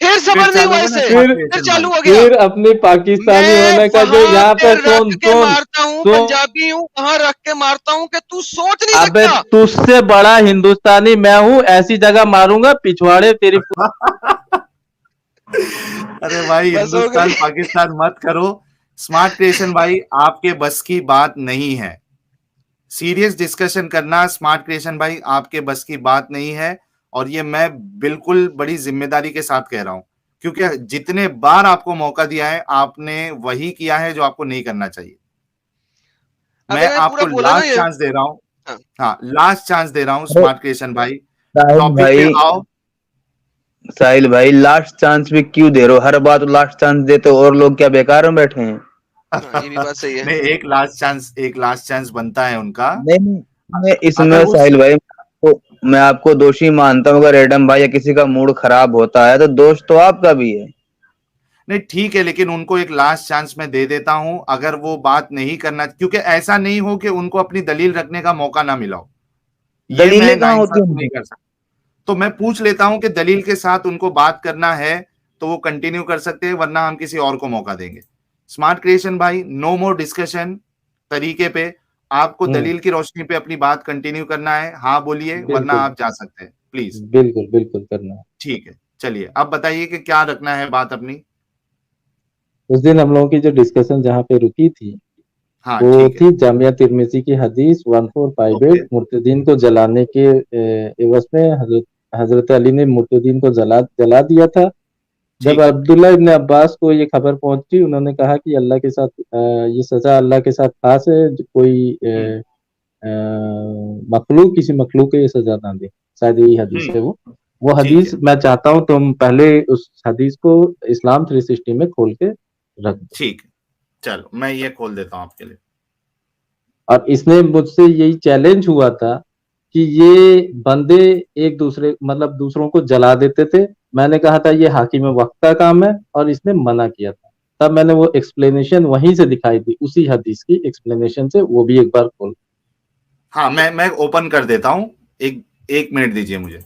फिर फिर सबर नहीं हुआ चलोगे ना इसे, स्मार्ट फिर क्रिएशन भाई? चालू हो गया। फिर अपनी पाकिस्तानी मैं होने का जो वहां यहाँ पे पे रख सुन के सुन मारता हूं, सुन, पंजाबी हूं, वहां रख के मारता हूं कि तू सोच नहीं अबे सकता। तुझसे बड़ा हिंदुस्तानी मैं हूँ, ऐसी जगह मारूंगा पिछवाड़े तेरी। अरे भाई, बस हो हिंदुस्तान गई। पाकिस्तान मत करो। स्मार्ट क्रिएशन भाई, आपके बस की बात नहीं है। सीरियस डिस्कशन करना स्मार्ट क्रिएशन भाई आपके बस की बात नहीं है। और ये मैं बिल्कुल बड़ी जिम्मेदारी के साथ कह रहा हूं, क्योंकि जितने बार आपको मौका दिया है, आपने वही किया है जो आपको नहीं करना चाहिए। अबे मैं मैं पूरा आपको बोला ना लास्ट ये। चांस दे रहा हूं। हाँ, हाँ, लास्ट चांस दे रहा हूं अरे स्मार्ट क्रिएशन भाई। साहिल टॉपिक पे भाई, आओ। साहिल भाई लास्ट चांस भी क्यों दे रहे हो? हर बात लास्ट चांस देते हो, और लोग क्या बेकार में बैठे हैं? हाँ, ये भी बात सही है। नहीं, एक लास्ट चांस बनता है उनका। नहीं नहीं, मैं अगर इसमें उस साहिल भाई मैं आपको दोषी मानता हूँ। अगर एडम भाई या किसी का मूड खराब होता है तो दोष तो आपका भी है। नहीं ठीक है, लेकिन उनको एक लास्ट चांस मैं दे देता हूं, अगर वो बात नहीं करना, क्योंकि ऐसा नहीं हो कि उनको अपनी दलील रखने का मौका ना मिला हो। ये मैं दलीलें कहाँ होती नाइंसाफी नहीं हैं? कर सकता। तो मैं पूछ लेता हूं कि दलील के साथ उनको बात करना है तो वो कंटिन्यू कर सकते हैं, वरना हम किसी और को मौका देंगे। स्मार्ट क्रिएशन भाई, नो मोर डिस्कशन तरीके पे। आपको दलील की रोशनी पे अपनी बात कंटिन्यू करना है, हाँ बोलिए, वरना बिल्कुल आप जा सकते हैं प्लीज। बिल्कुल बिल्कुल करना है। ठीक है, चलिए अब बताइए कि क्या रखना है बात अपनी। उस दिन हम लोगों की जो डिस्कशन जहाँ पे रुकी थी, हाँ वो ठीक है। थी जामिया तिर्मिजी की हदीस 1458, ओके। मुर्तदीन को जलाने के एवज में हजरत हजरत अली ने मुर्तदीन को जला जला दिया था। जब ठीक है। अब्दुल्ला इब्न अब्बास को ये खबर पहुंची, उन्होंने कहा कि अल्लाह के साथ ये सजा अल्लाह के साथ खास है, जो कोई हम्म। मखलूक किसी मखलूक को ये सजा ना दे। शायद यही हदीस है हम्म। वो ठीक हदीस है। मैं चाहता हूँ तुम पहले उस हदीस को इस्लाम 360 में खोल के रख दो। ठीक है, चलो मैं ये खोल देता हूं आपके लिए। और इसने मुझसे यही चैलेंज हुआ था कि ये बंदे एक दूसरे मतलब दूसरों को जला देते थे। मैंने कहा था ये हाकिम वक्त का काम है, और इसने मना किया था। तब मैंने वो एक्सप्लेनेशन वहीं से दिखाई दी, उसी हदीस की एक्सप्लेनेशन से, वो भी एक बार खोल। हाँ, मैं ओपन कर देता हूं। एक एक मिनट दीजिए मुझे।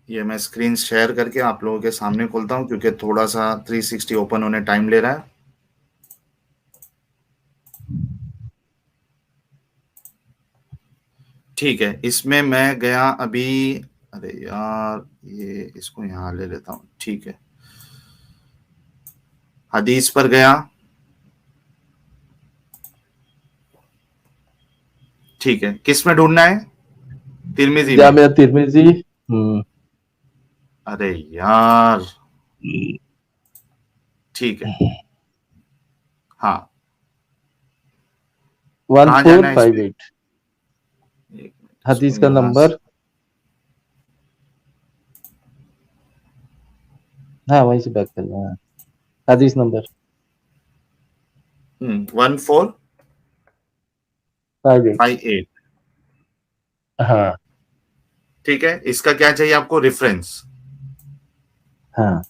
ये मैं स्क्रीन शेयर करके आप लोगों के सामने खोलता हूं, क्योंकि थोड़ा सा 360 ओपन होने टाइम ले रहा है। ठीक है, इसमें मैं गया अभी, अरे यार ये इसको यहाँ ले लेता हूँ, ठीक है, हदीस पर गया, ठीक है, किस में ढूंढना है? तिरमिजी में। जामिया तिरमिजी। अरे यार, ठीक है, हाँ, कहाँ जाना है इस पे? 1458 एक मिनट, हदीस इसको का यहाँ से- नंबर। हाँ, वहीं से बैक करना है। हदीस नंबर 58। 1458। हाँ ठीक है, इसका क्या चाहिए आपको? रेफरेंस। हाँ,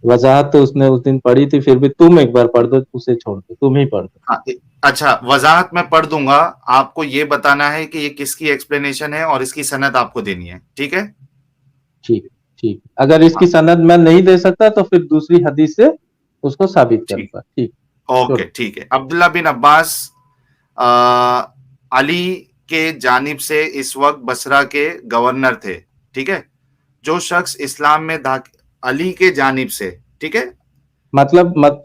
वजाहत तो उसने उस दिन पढ़ी थी, फिर भी तुम एक बार पढ़ दो, उसे छोड़ दो, तुम ही पढ़ दो। हाँ, अच्छा, वजाहत मैं पढ़ दूंगा, आपको ये बताना है कि ये किसकी एक्सप्लेनेशन है और इसकी सनद आपको देनी है, ठीक है? ठीक ठीक, अगर इसकी हाँ, सनद मैं नहीं दे सकता तो फिर दूसरी हदीस से उसको साबित ठीक, करूंगा। ठीक, ओके, छोड़ो। ठीक है। अब्दुल्ला बिन अब्बास अली के जानिब से इस वक्त बसरा के गवर्नर थे, ठीक है? जो शख्स इस्लाम में अली के जानिब से, ठीक है,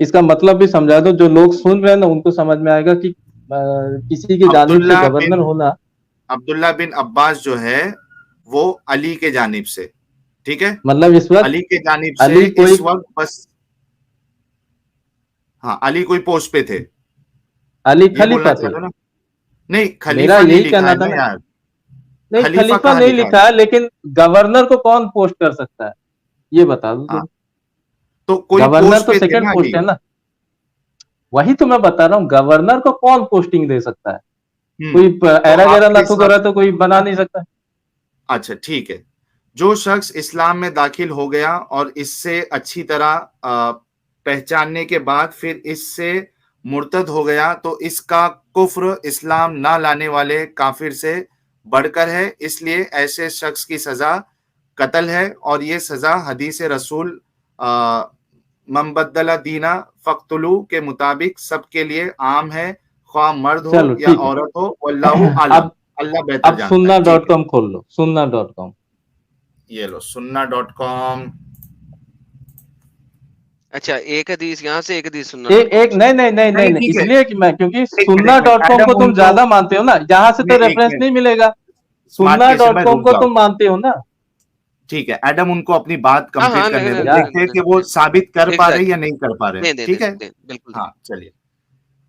इसका मतलब भी समझा दो, जो लोग सुन रहे हैं ना उनको समझ में आएगा कि किसी की जानिब से अब्दुल्ला गवर्नर बिन होना। अब्दुल्ला बिन अब्बास जो है वो अली के जानिब से, ठीक है, मतलब इस वक्त अली के जानिब से अली कोई, इस वक्त बस, हाँ, अली कोई पोस्ट पे थे, अली ये बोलना खलीफा चाह थे। रहे हो ना? नहीं, मेरा खलीफा नहीं यही लिखा कहना है था ना ना। यार, नहीं, खलीफा खलीफा कहाँ नहीं लिखा लिखा है? है, लेकिन गवर्नर को कौन पोस्ट कर सकता है ये बता दो हाँ, तुम। तो कोई गवर्नर पोस्ट तो पे थे सेकंड ना पोस्ट अली। है ना। वही तो मैं बता रहा हूँ, गवर्नर को कौन पोस्टिंग दे सकता है? कोई तो एरा गैरा आपके नथु हिसाब, गोरा तो कोई बना नहीं सकता। अच्छा, ठीक है, जो शख्स इस्लाम में दाखिल हो गया और इससे अच्छी तरह पहचानने के बाद फिर इससे मुर्तद हो गया, तो इसका कुफ्र इस्लाम ना लाने वाले काफिर से बढ़कर है, इसलिए ऐसे शख्स की सजा कत्ल है, और ये सजा हदीस रसूल मन बद्दला दीना फक्तुलू के मुताबिक सबके लिए आम है, ख्वाह मर्द हो चलो या ठीक है। औरत हो, वल्लाहु आलम, अब अल्लाह बेहतर अब जानता है, सुन्ना ठीक डॉट है। कॉम खोल लो, सुन्ना.com। ये लो sunnah.com। अच्छा, एक हदीस यहाँ से, एक हदीस सुन्ना एक डॉट कॉम एक से। नहीं नहीं नहीं नहीं नहीं, नहीं, ठीक है, इसलिए कि मैं, क्योंकि एक सुन्ना मिनट, डॉट कॉम को एडम तुम उनको, ज्यादा मानते हो ना, यहाँ से तो नहीं, एक रेफरेंस मिनट, नहीं मिलेगा। स्मार्ट सुन्ना कैसे, डॉट मैं कॉम रुक को जाओ, तुम मानते हो ना ठीक है, एडम उनको अपनी बात हाँ कंप्लीट हाँ, करने दो, यार। देखते हैं कि वो साबित कर पा रहे हैं या एग्जैक्टली, नहीं कर पा रहे हैं, दें दें ठीक दें है? दें, बिल्कुल दें। हाँ, चलिए।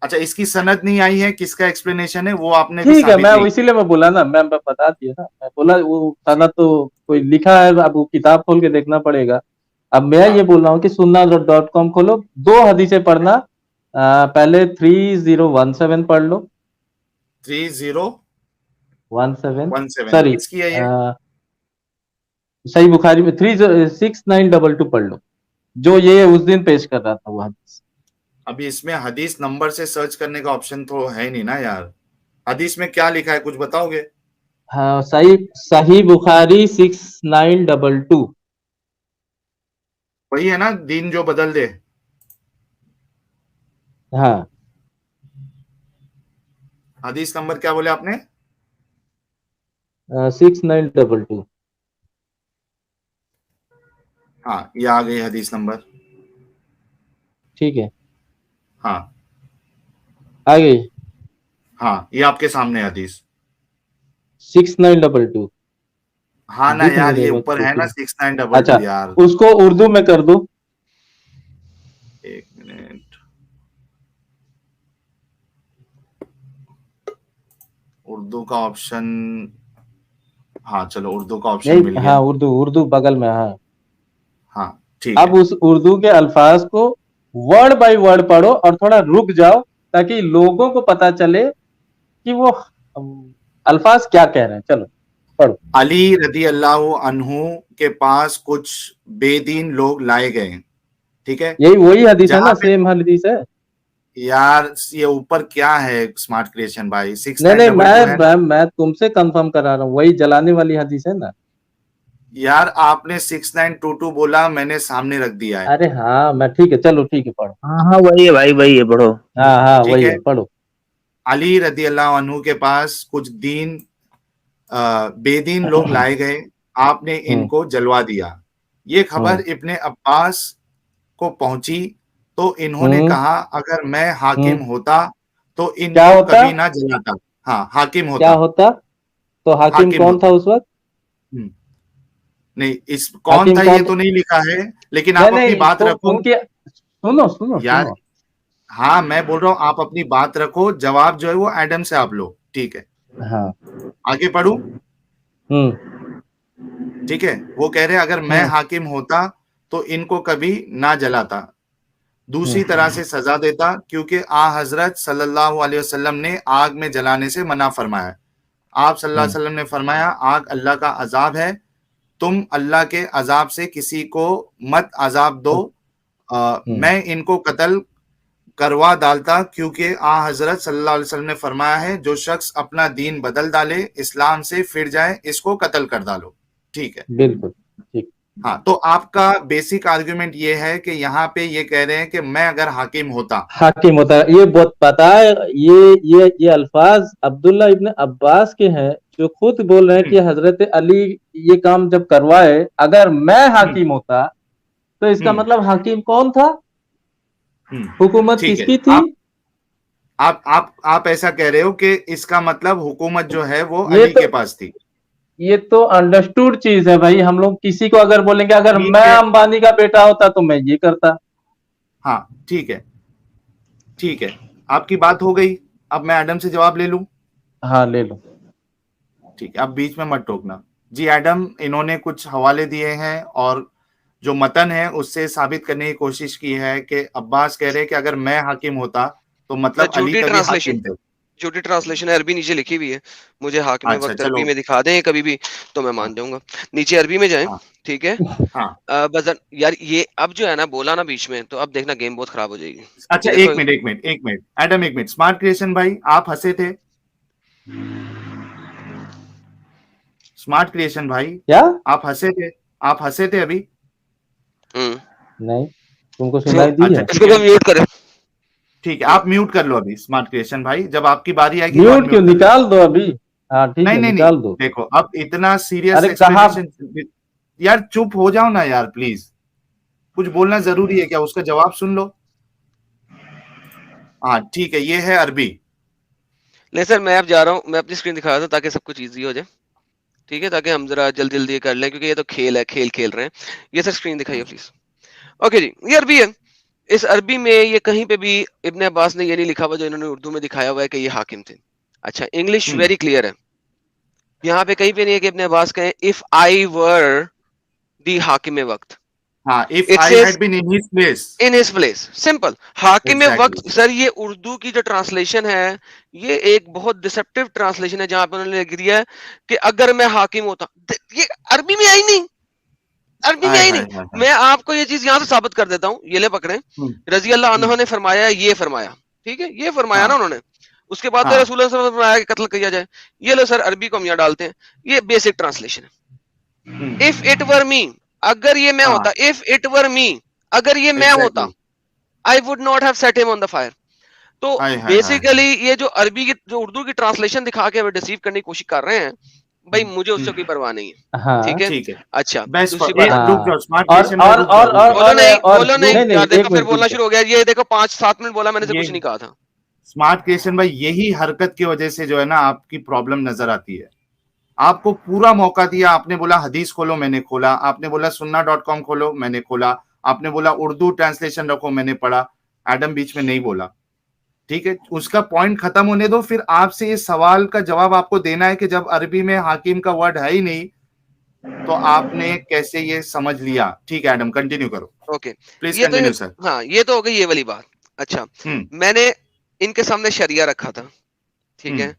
अच्छा, इसकी सनद नहीं आई है, किसका एक्सप्लेनेशन है वो आपने भी ठीक है, साबित मैं नहीं किया। इसीलिए मैं बोला ना, मैं बता दिया ना, मैं बोला वो साला तो कोई लिखा है, अब वो किताब खोल के देखना पड़ेगा। अब मैं हाँ, ये बोल रहा हूँ कि सुन्ना डॉट कॉम खोलो, दो हदीसें पढ़ना। पहले 3017 पढ़ लो। 3017 17, सॉरी, किसकी है ये? सही बुखारी में 36922 पढ़ लो, जो ये उस दिन पेश कर रहा था वो हदीस। अभी इसमें हदीस नंबर से सर्च करने का ऑप्शन तो है ही नहीं ना यार, हदीस में क्या लिखा है कुछ बताओगे? हाँ, सही सही बुखारी 6922। वही है ना, दीन जो बदल दे? हाँ, हदीस नंबर क्या बोले आपने? 6922। हाँ, ये आ गई हदीस नंबर। ठीक है, हाँ, आ गई हाँ, ये आपके सामने है हदीस। 6922। हाँ ना दिख नहीं यार, रही ये बस ऊपर है ना छोटी। 6922 अच्छा, यार। उसको उर्दू में कर दो। एक मिनट, उर्दू का ऑप्शन, हाँ चलो, उर्दू का ऑप्शन मिल नहीं, गया। हाँ, उर्दू उर्दू बगल में, हाँ। हाँ, ठीक अब है, उस उर्दू के अल्फाज को वर्ड बाय वर्ड पढ़ो और थोड़ा रुक जाओ, ताकि लोगों को पता चले कि वो अल्फाज क्या कह रहे हैं। चलो पढ़ो। अली रदी अल्लाह अन्हु के पास कुछ बेदीन लोग लाए गए, ठीक है, यही वही हदीस है जहां ना, पे, सेम हदीस है। यार ये ऊपर क्या है स्मार्ट क्रिएशन भाई, सिक्स नहीं नाइन नहीं, डबल टू है ना? मैं तुमसे कंफर्म करा रहा हूँ, वही जलाने वाली हदीस है ना। यार आपने 6922 बोला, मैंने सामने रख दिया है, अरे हाँ, मैं ठीक है, चलो ठीक है, पढ़ो। हाँ हाँ, वही है भाई, वही है, पढ़ो। हाँ हाँ, ठीक वही है। है, पढ़ो। अली रदी अल्लाह अन्हु के पास कुछ बेदीन लोग लाए गए, आपने इनको जलवा दिया। ये खबर इब्ने अब्बास को पहुंची तो इन्होंने कहा अगर मैं हाकिम होता तो क्या इनको होता? कभी ना जलाता। हाँ, हाकिम क्या होता। होता? तो हाकिम हाकिम कौन होता। था उस वक्त? हम्म, नहीं, इस कौन हाकिम था ये कौन तो नहीं लिखा है, लेकिन नहीं आप अपनी नहीं, बात तो रखो उनके सुनो सुनो यार। सुनो। हाँ, मैं बोल रहा हूँ आप अपनी बात रखो, जवाब जो है वो एडम से आप लो, ठीक है। हाँ। आगे पढ़ू, हम्म ठीक है। वो कह रहे अगर मैं हम्म हाकिम होता तो इनको कभी ना जलाता, दूसरी तरह से सजा देता, क्योंकि आ हजरत सल्लल्लाहु अलैहि वसल्लम ने आग में जलाने से मना फरमाया। आप सल्लल्लाहु अलैहि वसल्लम ने फरमाया आग अल्लाह का अजाब है, तुम अल्लाह के अजाब से किसी को मत अजाब दो। मैं इनको कत्ल करवा डालता, क्योंकि आ हजरत सल्लल्लाहु अलैहि वसल्लम ने फरमाया है जो शख्स अपना दीन बदल डाले, इस्लाम से फिर जाए, इसको कत्ल कर डालो, ठीक है। बिल्कुल ठीक। हाँ, तो आपका बेसिक आर्गुमेंट ये है कि यहाँ पे ये कह रहे हैं कि मैं अगर हाकिम होता। हाकिम होता है, ये बहुत पता है। ये अल्फाज अब्दुल्ला इब्न अब्बास के हैं, जो खुद बोल रहे हैं कि हजरत अली ये काम जब करवाए, अगर मैं हाकिम होता, तो इसका मतलब हाकिम कौन था? हुकूमत ठीक है। किसकी थी? आप ऐसा कह रहे हो कि इसका मतलब हुकूमत जो है वो ये अली तो के पास थी। ये तो अंडरस्टूड चीज है भाई। हम लोग किसी को अगर बोलेंगे अगर ठीक मैं है। अंबानी का बेटा होता तो मैं ये करता। हाँ, ठीक है, ठीक है, आपकी बात हो गई। अब मैं एडम से जवाब ले लूं। हाँ ले लो। ठीक है, अब बीच में मत टोकना जी। एडम, इन्होंने कुछ हवाले दिए हैं और जो मतन है उससे साबित करने की कोशिश की है कि अब्बास कह रहे हैं कि अगर मैं हाकिम होता तो मतलब अली झूठी तभी ट्रांसलेशन, हाकिम थे। झूठी ट्रांसलेशन है, अरबी नीचे लिखी हुई है। मुझे हाकिम अच्छा, वक्त चलो। अरबी में दिखा दें कभी भी तो मैं हाँ, मान जाऊंगा। नीचे अरबी में जाएं, हाँ, ठीक है। हाँ। बस यार ये अब जो है ना बोला ना बीच में, तो अब देखना गेम बहुत खराब हो जाएगी। अच्छा, ये एक देखो, मिनट, एक मिनट, एक मिनट, एडम, एक मिनट। स्मार्ट क्रिएशन भाई, आप हंसे थे? स्मार्ट क्रिएशन भाई, क्या? आप हंसे थे? आप हंसे थे अभी? नहीं, तुमको इसको सुनाई दी अच्छा, है? ठीक इसको है। तो म्यूट करें। ठीक है, आप म्यूट कर लो अभी स्मार्ट क्रिएशन भाई, जब आपकी बारी आएगी तो म्यूट क्यों? अनम्यूट कर लेना। निकाल दो अभी। हाँ ठीक नहीं, है, नहीं, नहीं, निकाल दो। देखो अब इतना सीरियस अरे कहा? एक्सप्लेनेशन। यार चुप हो जाओ ना यार, प्लीज। कुछ बोलना जरूरी है क्या? उसका जवाब सुन लो। हाँ, ठीक है, ये है अरबी। नहीं सर, मैं अब जा रहा हूँ, मैं अपनी स्क्रीन दिखा रहा था ताकि सब कुछ ईजी हो जाए, ठीक है, ताकि हम जरा जल्दी जल्दी कर लें, क्योंकि ये तो खेल है, खेल खेल रहे हैं। ये सर स्क्रीन दिखाइए प्लीज। ओके जी, ये अरबी है। इस अरबी में ये कहीं पे भी इब्ने अब्बास ने ये नहीं लिखा हुआ जो इन्होंने उर्दू में दिखाया हुआ है कि ये हाकिम थे। अच्छा, इंग्लिश हम्म। वेरी क्लियर है, यहाँ पे कहीं पे नहीं है कि इब्ने अब्बास कहें इफ आई वर दी हाकिम वक्त। हाँ, if it I says had been in his place. In his place, simple. हाकिम एग्जैक्टली। वक्त सर, ये उर्दू की जो ट्रांसलेशन है, ये एक बहुत डिसेप्टिव ट्रांसलेशन है, जहां पे उन्होंने लिख दिया है कि अगर मैं हाकिम होता। ये अरबी में आई नहीं, अरबी में हाय आई हाय नहीं। हाय हाय। मैं आपको ये चीज यहां से साबित कर देता हूँ, ये ले पकड़े। रजी अल्लाह अन्हु ने फरमाया, ये फरमाया, ठीक है, ये फरमाया ना हाँ, उन्होंने। उसके बाद तो हाँ। रसूल सल्लल्लाहु अलैहि वसल्लम ने फरमाया कि कत्ल किया जाए। ये लो सर, अरबी को हम यहाँ डालते हैं, ये बेसिक ट्रांसलेशन है। इफ इट वर मी, अगर ये मैं हाँ, होता, इफ इट वर मी, अगर ये मैं होता, exactly. I would not have set him on the fire. तो हाय हाय हाय हाय। बेसिकली ये जो अरबी की, जो उर्दू की ट्रांसलेशन दिखा के डिसीव करने की कोशिश कर रहे हैं, भाई मुझे उससे कोई परवाह नहीं है, हाँ ठीक है। ठीक है। अच्छा, बेस्ट दूसरी फॉर बात, एक रुक हाँ। जाओ स्मार्ट और क्रिएशन भाई, और रुक और जाओ, रुक और जाओ। बोलो और नहीं, और बोलो नहीं नहीं नहीं, यार, देखो एक फिर मिनट रुक बोलना जाओ। शुरू हो गया। ये देखो 5-7 मिनट बोला मैंने से ये कुछ नहीं कहा था। स्मार्ट क्रिएशन भाई, यही हरकत की वजह से जो है ना आपकी प्रॉब्लम नजर आती है। आपको पूरा मौका दिया, आपने बोला हदीस खोलो, मैंने खोला। आपने बोला sunnah.com खोलो, मैंने खोला। आपने बोला उर्दू ट्रांसलेशन रखो, मैंने पढ़ा। एडम बीच में नहीं बोला, ठीक है। उसका पॉइंट खत्म होने दो, फिर आपसे इस सवाल का जवाब आपको देना है कि जब अरबी में हाकिम का वर्ड है ही नहीं तो आपने कैसे ये समझ लिया। ठीक है एडम, कंटिन्यू करो, ओके, प्लीज ये तो, कंटिन्यू सर। हाँ ये तो हो गई ये वाली बात। अच्छा, मैंने इनके सामने शरिया रखा था, ठीक है।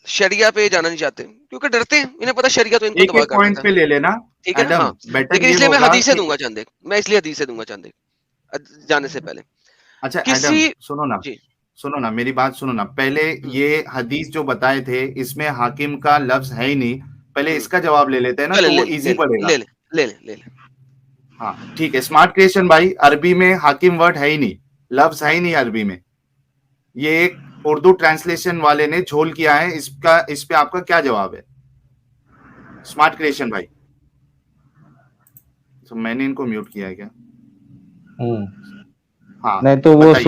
शरिया पे जाना नहीं चाहते क्योंकि डरते हैं, इन्हें पता शरिया तो इनको एक तबाह एक कर पॉइंट देता पे है, ले लेना ठीक है ना। एडम, हाँ, बेटर लेकिन ये इसलिए मैं होगा हदीसें कि दूंगा चंद एक, मैं इसलिए हदीसें दूंगा चंद एक जाने से पहले अच्छा एडम, किसी। सुनो ना, जी, सुनो ना, मेरी बात सुनो ना। पहले ये हदीस जो बताए थे इसमें हाकिम का लफ्ज है ही नहीं, पहले इसका जवाब ले लेते हैं ना, चले तो ले वो ले इजी ले ले पड़ेगा। ले ले ले ले ले। हाँ, ठीक है। स्मार्ट क्रिएशन भाई, अरबी में हाकिम वर्ड है ही नहीं, लफ्ज है ही नहीं अरबी में। ये एक उर्दू ट्रांसलेशन वाले ने झोल किया है, इस पे आपका क्या जवाब है स्मार्ट क्रिएशन भाई? तो मैंने इनको म्यूट किया है क्या? हाँ नहीं तो वो बताइए।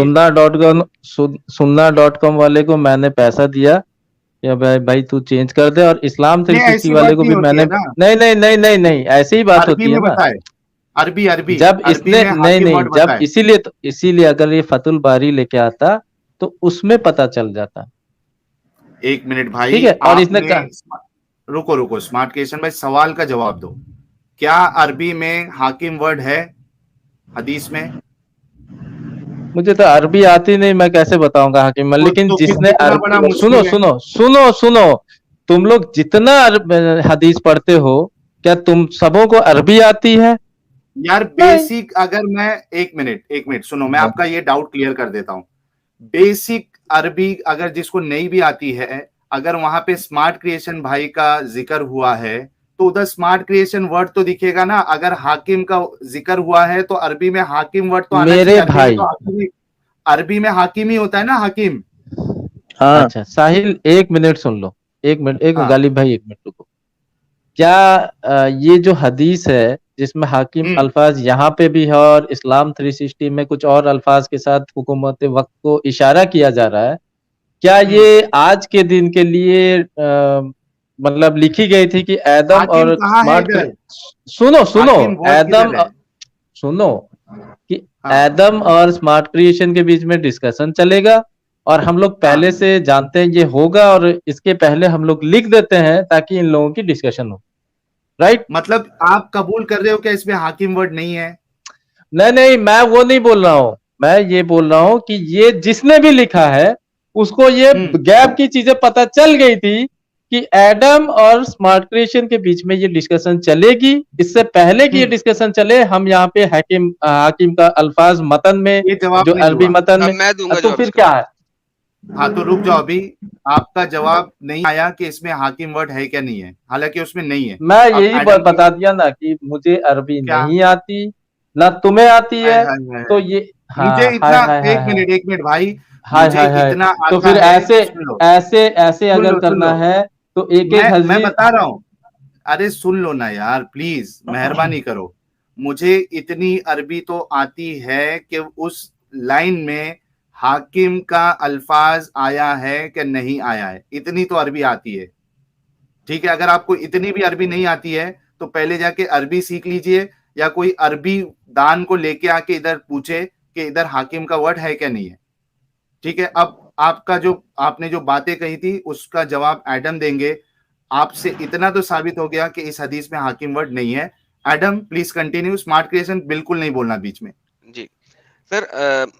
सुन्ना.com वाले को मैंने पैसा दिया या भाई तू चेंज कर दे, और इस्लाम नहीं 360 ऐसी वाले बात को नहीं भी होती मैंने, है ना, नहीं नहीं नहीं नहीं नहीं ऐसे ही बात अरबी होती है में ना। बताए, अरबी अरबी जब अरबी इसने में नहीं हाकिम नहीं वर्ड जब बताए। इसीलिए अगर ये फतुल बारी लेके आता तो उसमें पता चल जाता। एक मिनट भाई, ठीक है, और इसने आपने कहा, रुको स्मार्ट क्रिएशन भाई, सवाल का जवाब दो। क्या अरबी में हाकिम वर्ड है हदीस में? मुझे तो अरबी आती नहीं, मैं कैसे बताऊंगा हाकिम, लेकिन तो फिर जिसने कितना बड़ा अरबी, सुनो मुश्किल है। सुनो सुनो सुनो, तुम लोग जितना हदीस पढ़ते हो, क्या तुम सबों को अरबी आती है? यार नहीं। बेसिक, अगर मैं एक मिनट सुनो, मैं आपका ये डाउट क्लियर कर देता हूँ। बेसिक अरबी अगर जिसको नहीं भी आती है, अगर वहां पे स्मार्ट क्रिएशन भाई का जिक्र हुआ है तो उधर स्मार्ट क्रिएशन वर्ड तो दिखेगा ना। अगर हाकिम का जिक्र हुआ है तो अरबी में हाकिम वर्ड तो आना मेरे चाहिए। अरबी में भाई, तो अरबी में हाकिम ही होता है ना, हाकिम। हाँ अच्छा साहिल, एक मिनट सुन लो, एक मिनट, एक हाँ। गालिब भाई एक मिनट रुको। क्या ये जो हदीस है जिसमें हाकिम हम्म अल्फाज यहाँ पे भी है और इस्लाम 360 में कुछ और अल्फाज के साथ हुकूमत वक्त को इशारा किया जा रहा है, क्या हम्म ये आज के दिन के लिए मतलब लिखी गई थी कि एदम हाकिम और कहाँ है स्मार्ट, इधर? सुनो सुनो, हाकिम वर्ड एदम, किधर है? सुनो कि हाँ एदम और स्मार्ट क्रिएशन के बीच में डिस्कशन चलेगा, और हम लोग हाँ। पहले से जानते हैं ये होगा, और इसके पहले हम लोग लिख देते हैं ताकि इन लोगों की डिस्कशन हो, राइट? मतलब आप कबूल कर रहे हो क्या इसमें हाकिम वर्ड नहीं है? नहीं नहीं, मैं वो नहीं बोल रहा हूं, मैं ये बोल रहा हूं कि ये जिसने भी लिखा है उसको ये हम्म गैप की चीजें पता चल गई थी कि एडम और स्मार्ट क्रिएशन के बीच में ये डिस्कशन चलेगी। इससे पहले कि ये हम्म डिस्कशन चले, हम यहाँ पे हाकिम हाकिम का अल्फाज मतन में, ये जवाब जो नहीं अरबी हुआ। मतन अब में, मैं दूंगा तो जवाब फिर इसका। क्या है? हाँ तो रुक जाओ अभी। आपका जवाब नहीं आया कि इसमें हाकिम वर्ड है क्या नहीं है, हालांकि उसमें नहीं है। मैं अब यही एडम की बता दिया ना कि मुझे अरबी क्या? नहीं आती, ना तुम्हें आती हाय है, हाय हाय तो हाय। ये, मुझे हाँ, हाय इतना, हाय हाय हाय, एक मिनट भाई, हाय मुझे हाय हाय, इतना तो आता फिर है। ऐसे सुन लो ऐसे ऐसे सुन अगर लो सुन करना लो, है तो एक एक मैं हदीस, बता रहा हूँ। अरे सुन लो ना यार, प्लीज मेहरबानी करो। मुझे इतनी अरबी तो आती है कि उस लाइन में हाकिम का अल्फाज आया है कि नहीं आया है, इतनी तो अरबी आती है। ठीक है, अगर आपको इतनी भी अरबी नहीं आती है तो पहले जाके अरबी सीख लीजिए, या कोई अरबी दान को लेके आके इधर पूछे कि इधर हाकिम का वर्ड है क्या नहीं है। ठीक है, अब आपका जो आपने जो बातें कही थी उसका जवाब एडम देंगे। आपसे इतना तो साबित हो गया कि इस हदीस में हाकिम वर्ड नहीं है। Adam please continue, smart creation बिल्कुल नहीं बोलना बीच में। जी सर,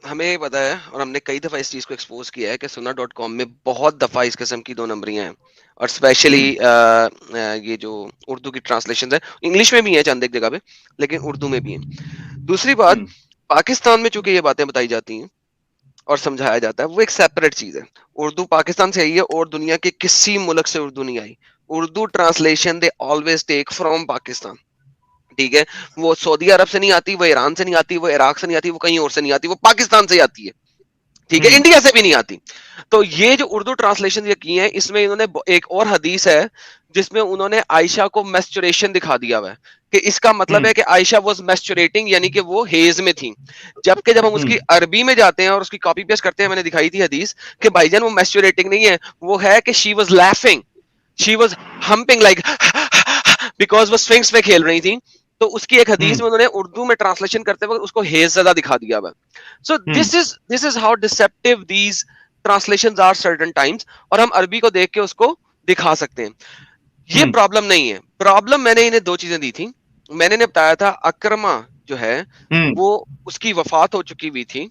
हमें पता है और हमने कई दफा इस चीज को एक्सपोज किया है कि सुन्ना.com में बहुत दफा इस किस्म की दो नंबरियां हैं, और स्पेशली ये जो उर्दू की ट्रांसलेशन है, इंग्लिश में भी है चंद एक जगह पे, लेकिन उर्दू में भी है। दूसरी बात, हम्म पाकिस्तान में चूंकि ये बातें बताई जाती हैं और समझाया जाता है, वो एक सेपरेट चीज है। उर्दू पाकिस्तान से आई है और दुनिया के किसी मुल्क से उर्दू नहीं आई। Urdu translation they always take from Pakistan, ठीक है? वो सऊदी अरब से नहीं आती, वो ईरान से नहीं आती, वो इराक से नहीं आती, वो कहीं और से नहीं आती, वो पाकिस्तान से ही आती है, ठीक है? हम्म इंडिया से भी नहीं आती। तो ये जो उर्दू ट्रांसलेशन ये की है, इसमें इन्होंने एक और हदीस है जिसमें उन्होंने आयशा को मैस्चुरेशन दिखा दिया हुआ है कि इसका मतलब हम्म है कि आयशा वाज मैस्चुरेटिंग, यानी कि वो हेज में थी। जबकि जब हम उसकी हम्म अरबी में जाते हैं और उसकी कॉपी पेस्ट करते हैं, मैंने दिखाई थी हदीस कि भाईजान वो मैस्चुरेटिंग नहीं है, वो है कि she was laughing, she was humping like because वो स्विंग्स में खेल रही थी। तो उसकी एक हदीस हम्म में उन्होंने उर्दू में ट्रांसलेशन करते वक्त उसको हेज ज़्यादा दिखा दिया हुआ। So this is how deceptive these translations are certain times, और हम अरबी को देख के उसको दिखा सकते हैं। ये हम्म प्रॉब्लम नहीं है। प्रॉब्लम मैंने इन्हें दो चीजें दी थी। मैंने इन्हें बताया था अकरमा जो है हम्म वो उसकी वफात हो चुकी हुई थी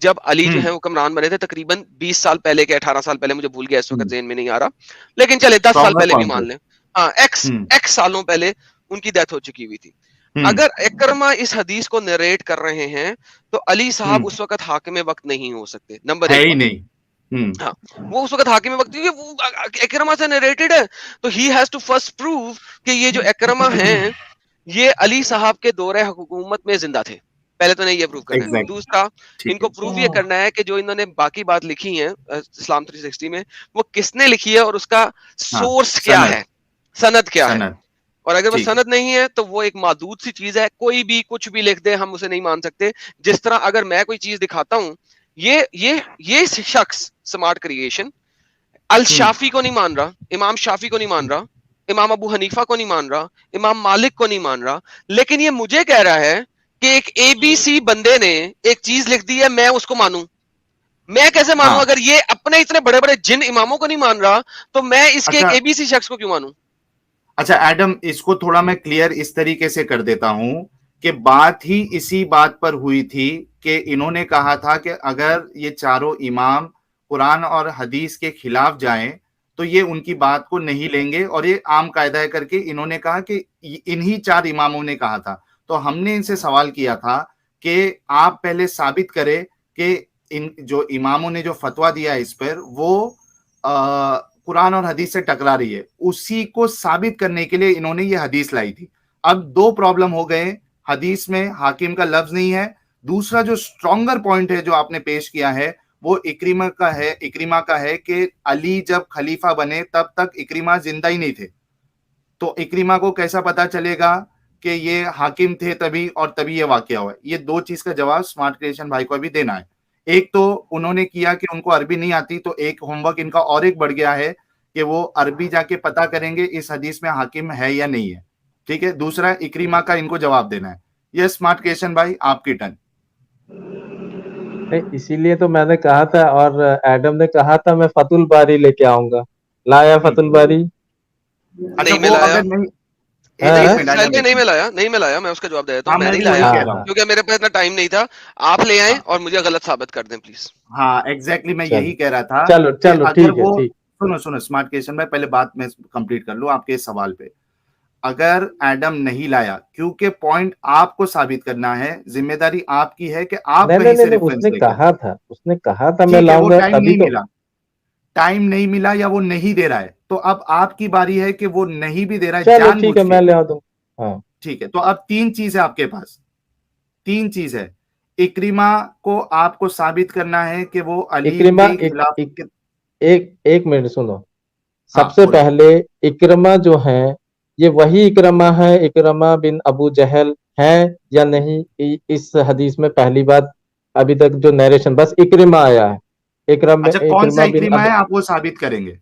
जब अली जो हम्म है हुक्मरान बने थे, तकरीबन 20 साल पहले के 18 साल पहले, मुझे भूल गया इस वक्त, जेहन में नहीं आ रहा, लेकिन चले 10 साल प्रॉब्लम पहले भी कौन थे? मान लें। हाँ, एक्स हम्म एक्स सालों पहले उनकी डेथ हो चुकी हुई थी। हम्म अगर इकरमा इस हदीस को नरेट कर रहे हैं तो अली साहब हम्म उस वक्त हाकिम वक्त नहीं हो सकते, नंबर है एक ही बात। नहीं। हाँ, वो उस वक्त हाकिम वक्त, क्योंकि वो इकरमा से नरेटेड है, तो he has to first prove कि ये जो इकरमा हैं ये अली साहब के दौरे हुकूमत में जिंदा थे। पहले तो नहीं ये प्रूव करना है। Exactly. दूसरा, ठीक इनको है प्रूव ये करना है कि जो इन्होंने बाकी बात लिखी है इस्लाम 360 में, वो किसने लिखी है और उसका हाँ सोर्स क्या सनद है, सनद क्या है। सनद और अगर वो ठीक है सनद नहीं है तो वो एक मादूद सी चीज है, कोई भी कुछ भी लिख दे हम उसे नहीं मान सकते। जिस तरह अगर मैं कोई चीज दिखाता हूँ, ये शख्स स्मार्ट क्रिएशन अल शाफी को नहीं मान रहा, इमाम शाफी को नहीं मान रहा, इमाम अबू हनीफा को नहीं मान रहा, इमाम मालिक को नहीं मान रहा, लेकिन ये मुझे कह रहा है कि एक एबीसी बंदे ने एक चीज लिख दी है, मैं उसको मानूं। मैं कैसे मानूं? हाँ अगर ये अपने इतने बड़े बड़े जिन इमामों को नहीं मान रहा, तो मैं इसके एक अच्छा एबीसी शख्स को क्यों मानूं? अच्छा एडम, इसको थोड़ा मैं क्लियर इस तरीके से कर देता हूं कि बात ही इसी बात पर हुई थी कि इन्होंने कहा था कि अगर ये चारों इमाम कुरान और हदीस के खिलाफ जाएं तो ये उनकी बात को नहीं लेंगे, और ये आम कायदा है करके इन्होंने कहा कि इन्हीं चार इमामों ने कहा था। तो हमने इनसे सवाल किया था कि आप पहले साबित करें कि इन जो इमामों ने जो फतवा दिया है इस पर वो कुरान और हदीस से टकरा रही है। उसी को साबित करने के लिए इन्होंने ये हदीस लाई थी। अब दो प्रॉब्लम हो गए, हदीस में हाकिम का लफ्ज नहीं है। दूसरा जो स्ट्रॉन्गर पॉइंट है जो आपने पेश किया है वो इक्रिमा का है कि अली जब खलीफा बने तब तक इक्रिमा जिंदा ही नहीं थे। तो इक्रिमा को कैसा पता चलेगा कि ये हाकिम थे तभी, और तभी ये वाकया हुआ? ये दो चीज का जवाब स्मार्ट क्रिएशन भाई को अभी देना है। एक तो उन्होंने किया कि उनको अरबी नहीं आती, तो एक होमवर्क इनका और एक बढ़ गया है कि वो अरबी जाके पता करेंगे इस हदीस में हाकिम है या नहीं है। ठीक है, दूसरा इक्रिमा का इनको जवाब देना है। ये स्मार्ट क्रिएशन भाई आपकी टर्न। नहीं, इसीलिए तो मैंने कहा था, और एडम ने कहा था मैं फतुल बारी लेके आऊंगा, लाया फतुल बारी। अच्छा नहीं वो मिलाया, अगर नहीं, नहीं एक हाँ मिनट साहिल आजा भाई, नहीं मिलाया, नहीं मिलाया। मैं उसका जवाब दे देता हूँ, हाँ मैं मैं नहीं भी वही लाया कह हाँ रहा हाँ हूँ। क्योंकि मेरे पास इतना टाइम नहीं था। आप ले आए हाँ और मुझे गलत साबित कर दें प्लीज। हाँ एग्जैक्टली मैं यही चलो कह रहा था चलो कि चलो, अगर ठीक है वो, ठीक। सुनो सुनो स्मार्ट क्रिएशन में पहले बात में कंप्लीट कर लूं आपके इस सवाल पे। अगर एडम नहीं लाया, क्योंकि पॉइंट आपको साबित करना है, जिम्मेदारी आपकी है कि आप नहीं नहीं कहीं नहीं से नहीं, रेफरेंस उसने लेके आए। कहा था, उसने कहा था मैं ठीक है, वो लाऊंगा, टाइम तभी नहीं तो। मिला, टाइम नहीं मिला या वो नहीं दे रहा है, तो अब आपकी बारी है कि वो नहीं भी दे रहा है चलो ठीक जानबूझ है, के। मैं ले आता हूँ। हाँ, ठीक है, तो अब तीन चीज है आपके पास, तीन चीज है। इक्रिमा को आपको साबित करना है कि वो अली इक्रिमा के खिलाफ एक एक मिनट सुनो। हाँ सबसे बोलो। पहले इक्रमा जो है, ये वही इक्रमा है, इक्रमा बिन अबू जहल है या नहीं? इस हदीस में पहली बात, अभी तक जो नरेशन बस इक्रिमा आया है। अच्छा कौन सा इक्रिमा बिन इक्रिमा है अबू, आप वो साबित करेंगे?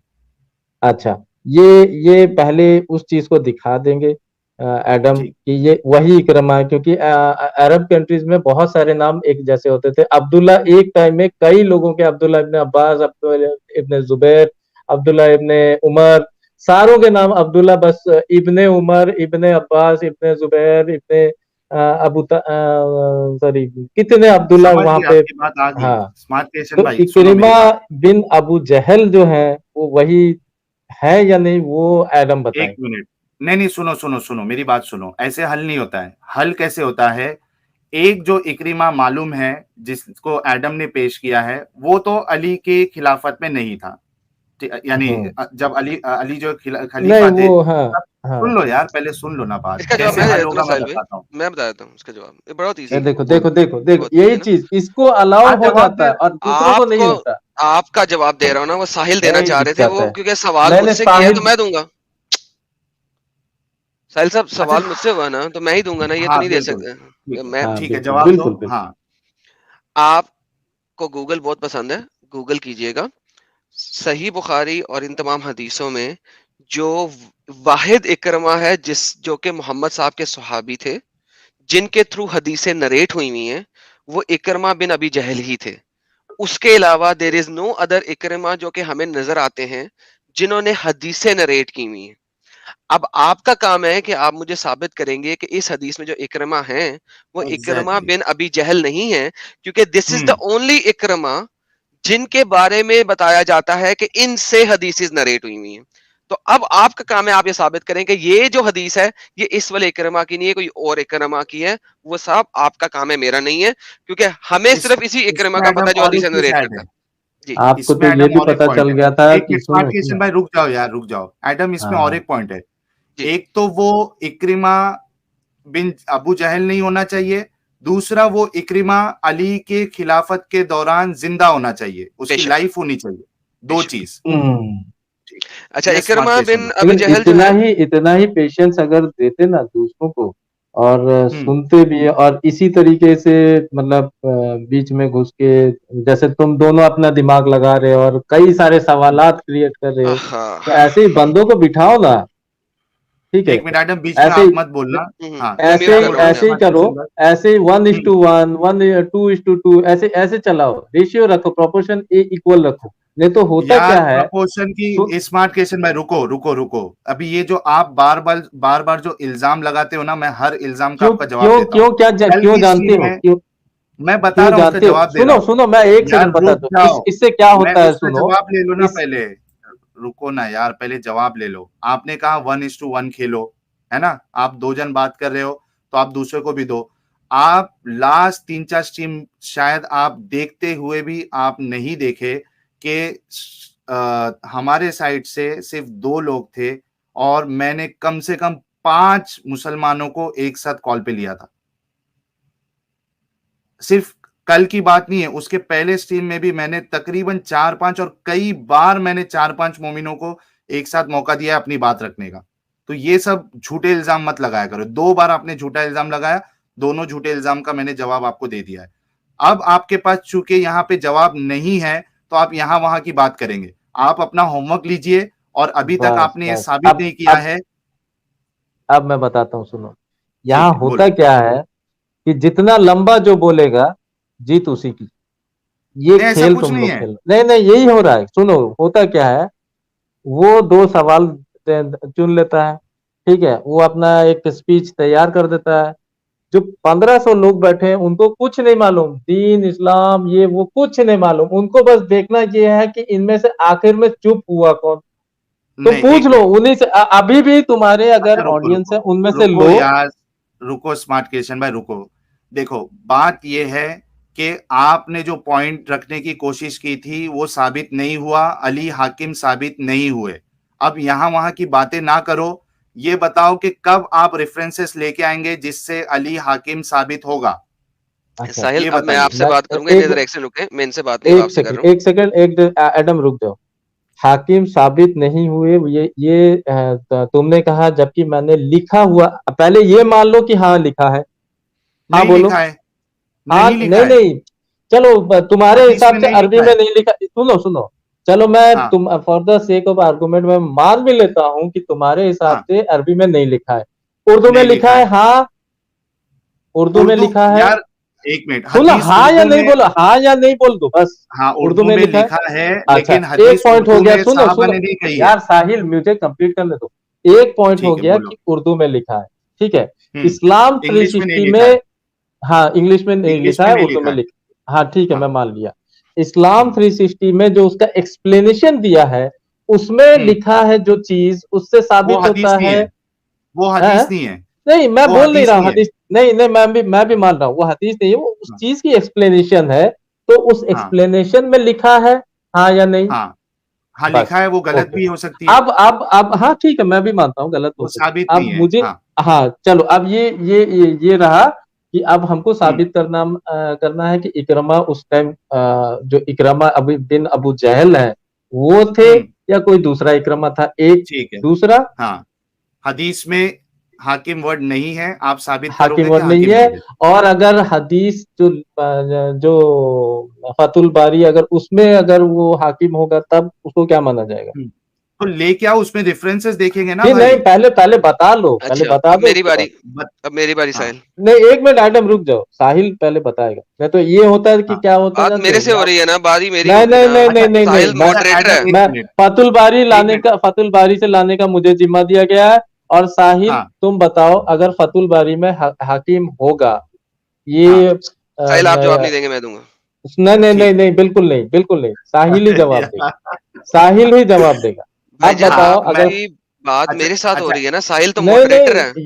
अच्छा, ये पहले उस चीज को दिखा देंगे एडम ठीक। कि ये वही इक्रमा है, क्योंकि अरब कंट्रीज में बहुत सारे नाम एक जैसे होते थे। अब्दुल्ला एक टाइम में कई लोगों के, अब्दुल्ला इब्ने अब्बास, अब्दुल्ला इब्ने जुबैर, अब्दुल्ला इब्ने उमर, सारों के नाम अब्दुल्ला, बस इब्ने उमर, इब्ने अब्बास, इब्ने जुबैर, इब्ने सॉरी, कितने अब्दुल्ला समझ वहां गई पे। आपकी बात आ गई। हाँ, स्मार्ट क्रिएशन तो भाई सुनो मेरी इक्रिमा बात। बिन अबू जहल जो है वो वही है या नहीं, वो एडम एक बताए। मिनट, नहीं नहीं सुनो सुनो सुनो मेरी बात सुनो, ऐसे हल नहीं होता है। हल कैसे होता है? एक जो इक्रिमा मालूम है जिसको एडम ने पेश किया है वो तो अली के खिलाफत में नहीं था। यानी हम्म, जब अली जो नहीं खलीफा थे वो, हाँ तब। सुन हाँ। लो यार, पहले सुन लो ना बात, इसका जवाब कैसे मैं दे हल देता हूँ होगा मैं साहिल भाई, बताता हूँ। मैं बता देता हूँ इसका जवाब। ये बहुत इजी ये है, देखो देखो बोलो। देखो देखो, बहुत easy यही है ना। चीज इसको अलाउ हाँ हो जवाब जाता दे। है और दूसरों को नहीं आपको होता। आपका जवाब दे रहा हूँ ना, वो साहिल देना यही चाह रहे थे दिक्कत वो, है। क्योंकि सवाल मैंने मुझसे किया है तो साहिल, मैं दूंगा। साहिल साहब अच्छा सवाल मुझसे हुआ ना तो मैं ही दूंगा ना, ये तो हाँ नहीं दे बिल्कुल, सकते ठीक है मैं। हाँ ठीक है, बिल्कुल जवाब दो बिल्कुल बिल्कुल। हाँ। आपको गूगल बहुत पसंद है, गूगल कीजिएगा। सही बुखारी और इन तमाम हदीसों में जो वाहिद इकरमा है जिस जो कि मोहम्मद साहब के सहाबी थे, जिनके थ्रू हदीसें नरेट हुई हुई हैं, वो इकरमा बिन अबी जहल ही थे। उसके अलावा देर इज नो अदर इकरमा जो कि हमें नजर आते हैं जिन्होंने हदीसें नरेट की हुई हैं। अब आपका काम है कि आप मुझे साबित करेंगे कि इस हदीस में जो इकरमा है वो इकरमा एग्जैक्टली। बिन अबी जहल नहीं है, क्योंकि this is the hmm. Only इकरमा जिनके बारे में बताया जाता है कि इनसे हदीसें नरेट हुई हुई हैं। तो अब आपका काम है आप ये साबित करें कि ये जो हदीस है ये इस वाले इकरमा की नहीं है, कोई और इकरमा की है। वो साहब आपका काम है, मेरा नहीं है, क्योंकि हमें इस सिर्फ इसी इकरमा इसमें का पता एडम है जो और एक हदीसें चीज नरेट ऐड करता है। है। जी। आपको तो इसमें ये एडम भी और एक पता पॉइंट चल है। गया था एक कि, मिनट स्मार्ट सुनो क्रिएशन सुनो। भाई रुक जाओ यार, रुक जाओ एडम, इसमें और हाँ एक पॉइंट है। जी। एक तो वो इक्रिमा बिन अबू जहल नहीं होना चाहिए, दूसरा वो इक्रिमा अली के खिलाफत के दौरान जिंदा होना चाहिए, उसकी बेशक। लाइफ होनी चाहिए, दो बेशक। चीज। अच्छा, ये इकरमा smart बिन question अबी लेकिन जहल जो है, इतना ही पेशेंस अगर देते ना दूसरों को और हम्म सुनते भी है और इसी तरीके से मतलब बीच में घुस के जैसे तुम दोनों अपना दिमाग लगा रहे हो और कई सारे सवालात क्रिएट कर रहे हो, हाँ, तो ऐसे ही बंदों को बिठाओ ना, ठीक है, एक मिनट आइटम बीच में ऐसे आप ही मत बोलना। हाँ मैं ऐसे म्यूट ही कर रहा हूँ अपने ऐसे आप ही स्मार्ट करो, क्वेश्चन बस। ऐसे 1:1 1:2:2 ऐसे चलाओ, रेशियो रखो, प्रोपोर्शन इक्वल रखो, नहीं तो होता यार क्या है। प्रपोर्शन सु, की स्मार्ट क्वेश्चन में रुको, अभी ये जो आप बार बार जो इल्जाम लगाते हो ना, मैं हर इल्जाम का क्यों आपका जवाब क्यों देता हूँ। कल क्यों की जानते स्ट्रीम हो, में क्यों मैं बता क्यों रहा हूँ, उसका जानते हो, जवाब दे रहा सुनो हूँ। सुनो मैं एक यार सेकंड बता रुक दो जाओ, इससे क्या मैं होता है, उसका सुनो जवाब ले लो ना इस पहले। रुको ना यार, पहले जवाब ले लो। आपने कहा 1:1 खेलो, है ना, आप दो जन बात कर रहे हो तो आप दूसरे को भी दो। आप लास्ट 3-4 स्ट्रीम शायद आप देखते हुए भी आप नहीं देखे कि हमारे साइड से सिर्फ 2 लोग थे और मैंने कम से कम 5 मुसलमानों को एक साथ कॉल पे लिया था। सिर्फ कल की बात नहीं है, उसके पहले स्ट्रीम में भी मैंने तकरीबन 4-5 और कई बार मैंने 4-5 मोमिनों को एक साथ मौका दिया है अपनी बात रखने का। तो ये सब झूठे इल्जाम मत लगाया करो। 2 बार आपने झूठा इल्जाम लगाया, दोनों झूठे इल्जाम का मैंने जवाब आपको दे दिया है। अब आपके पास चूंकि यहाँ पे जवाब नहीं है, तो आप यहाँ वहां की बात करेंगे। आप अपना होमवर्क लीजिए और अभी तक बस आपने ये बस साबित नहीं किया है। अब मैं बताता हूँ, सुनो ठीक यहाँ है, होता बोलो। क्या है कि जितना लंबा जो बोलेगा जीत उसी की, ये नहीं, ऐसा खेल कुछ तुम नहीं लोग है। खेलो, नहीं नहीं यही हो रहा है, सुनो होता क्या है, वो 2 सवाल चुन लेता है, ठीक है, वो अपना एक स्पीच तैयार कर देता है, जो 1500 लोग बैठे हैं उनको कुछ नहीं मालूम, दीन इस्लाम ये वो कुछ नहीं मालूम, उनको बस देखना ये है कि इनमें से आखिर में चुप हुआ कौन। तुम नहीं, पूछ एक लो मिनट। उन्हीं से, अभी भी तुम्हारे अगर अच्छा रुको ऑडियंस रुको है उनमें से रुको लो। यार, रुको स्मार्ट क्रिएशन भाई, रुको। देखो बात यह है कि आपने जो पॉइंट रखने की कोशिश की थी वो साबित नहीं हुआ, अली हाकिम साबित नहीं हुए। अब यहां वहां की बातें ना करो, ये बताओ कि कब आप रेफरेंसेस लेके आएंगे जिससे अली हाकिम साबित होगा, अच्छा साहिल, ये अब मैं बताइए। आपसे मैं बात करूंगा, एक इधर एक सेकंड रुके, मैं इनसे बात नहीं, अब आपसे कर रहा हूँ। एक सेकंड एडम रुक जाओ। हाकिम साबित नहीं हुए, तुमने कहा, जबकि मैंने लिखा हुआ, पहले ये मान लो कि हाँ लिखा है, हाँ नहीं बोलो। लिखा है, हाँ नहीं लिखा नहीं है, नहीं, चलो तुम्हारे हदीस हिसाब में से नहीं अरबी लिखा में है। नहीं लिखा, सुनो सुनो, चलो मैं हाँ तुम for the sake of argument में मान भी लेता हूँ कि तुम्हारे हिसाब हाँ, से अरबी में नहीं लिखा है, उर्दू में नहीं लिखा लिखा है, है। हाँ उर्दू में उर्दू, लिखा है, यार एक मिनट, सुनो हदीस हाँ या उर्दू नहीं में। बोलो, हाँ या नहीं बोल दो बस। हाँ उर्दू उर्दू में में लिखा है, लिखा है, अच्छा लेकिन एक हदीस पॉइंट हो उर्दू गया, में सुनो साहबा सुनो ने नहीं कही है। यार साहिल मुझे कंप्लीट करने दो, एक पॉइंट हो ठीक है, गया बोलो। कि उर्दू में लिखा है, ठीक है, इस्लाम इंग्लिश में नहीं 360 लिखा है, में, हाँ इंग्लिश में नहीं इंग्लिश लिखा में है, नहीं उर्दू लिखा में है। लिखा, हाँ ठीक है हाँ। मैं मान लिया। इस्लाम हम्म 360 में जो उसका एक्सप्लेनेशन दिया है उसमें हम्म, लिखा है जो चीज, उससे वो साबित हदीस होता नहीं है। है, वो हैं? हदीस नहीं है, नहीं मैं वो बोल नहीं हदीस रहा हूँ नहीं है। हदीस, नहीं नहीं मैं भी मान रहा हूँ वो हदीस नहीं है, वो उस हाँ चीज की एक्सप्लेनेशन है, तो उस हाँ एक्सप्लेनेशन में लिखा है, हाँ या नहीं, हाँ हाँ, लिखा बस है, वो गलत ओके। भी हो सकती है, अब हाँ ठीक है मैं भी मानता हूँ गलत हो वो सकती साबित है, नहीं अब है। मुझे, हाँ। हाँ चलो अब ये रहा कि अब हमको हम्म साबित करना है कि इकरमा उस टाइम जो इकरमा अभी बिन अबू जहल है वो थे हम्म, या कोई दूसरा इकरमा था, एक, ठीक है। दूसरा हाँ, हदीस में हाकिम वर्ड नहीं है, आप साबित हाकिम करोगे कि वर्ड नहीं हाकिम है, वर्ड है। और अगर हदीस जो फतुल बारी अगर उसमें अगर वो हाकिम होगा तब उसको क्या माना जाएगा। हम्म, तो लेके आओ, उसमें रेफरेंसेस देखेंगे ना नहीं नहीं भाई। पहले पहले बता लो, पहले अच्छा, बता अब दो मेरी उसके बाद। बारी, बत, अब मेरी बारी हाँ साहिल। नहीं एक मिनट आइटम रुक जाओ, साहिल पहले बताएगा, नहीं तो ये होता है कि हाँ। क्या होता है बात जानते मेरे हो, से हो रही है ना, बारी मेरी नहीं होगी नहीं ना। नहीं अच्छा नहीं नहीं नहीं साहिल मैं अच्छा मॉडरेटर है। एडम, एक मैं मिनट, फतुल बारी एक मिनट। फतुल बारी से लाने का मुझे जिम्मा दिया गया है, और साहिल हाँ तुम बताओ अगर फतुल बारी में हाकिम होगा, हाँ, ये साहिल, आप जवाब नहीं देंगे, मैं दूंगा। नहीं नहीं नहीं ठीक है। नहीं बिल्कुल नहीं, बिल्कुल नहीं, साहिल ही अरे जवाब देगा, यार। साहिल ही जवाब देगा। अब भाईजान, बताओ अगर, आपकी बात अच्छा मेरे साथ हो अच्छा रही है ना, साहिल तो नहीं मॉडरेटर है। नहीं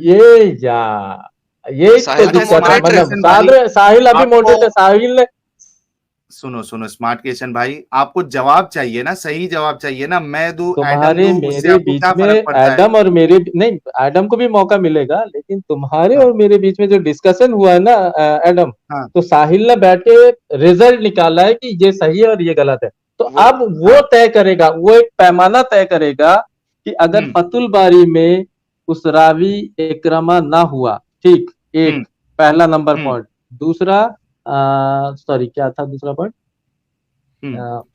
यही तो साहिल तो अच्छा दिक्कत है, स्मार्ट मॉडरेटर है। मतलब क्वेश्चन भाई, साहिल अभी आपको मोटे थे, साहिल ने सुनो सुनो स्मार्ट क्रिएशन भाई, आपको जवाब चाहिए ना, सही जवाब चाहिए ना, मैं दूं एडम तुम्हारे दूं, उससे मेरे आपको बीच क्या में फर्क पड़ता है? एडम और मेरे नहीं, एडम को भी मौका मिलेगा, लेकिन तुम्हारे हाँ और मेरे बीच में जो डिस्कशन हुआ है ना एडम, हाँ तो साहिल ने बैठ के रिजल्ट निकाला है कि ये सही है और ये गलत है। तो वो अब वो हाँ तय करेगा, वो एक पैमाना तय करेगा कि अगर हम्म फतुल बारी में उस रावी इकरमा ना हुआ, ठीक, हम्म एक पहला नंबर हम्म पॉइंट। दूसरा, सॉरी क्या था दूसरा पॉइंट?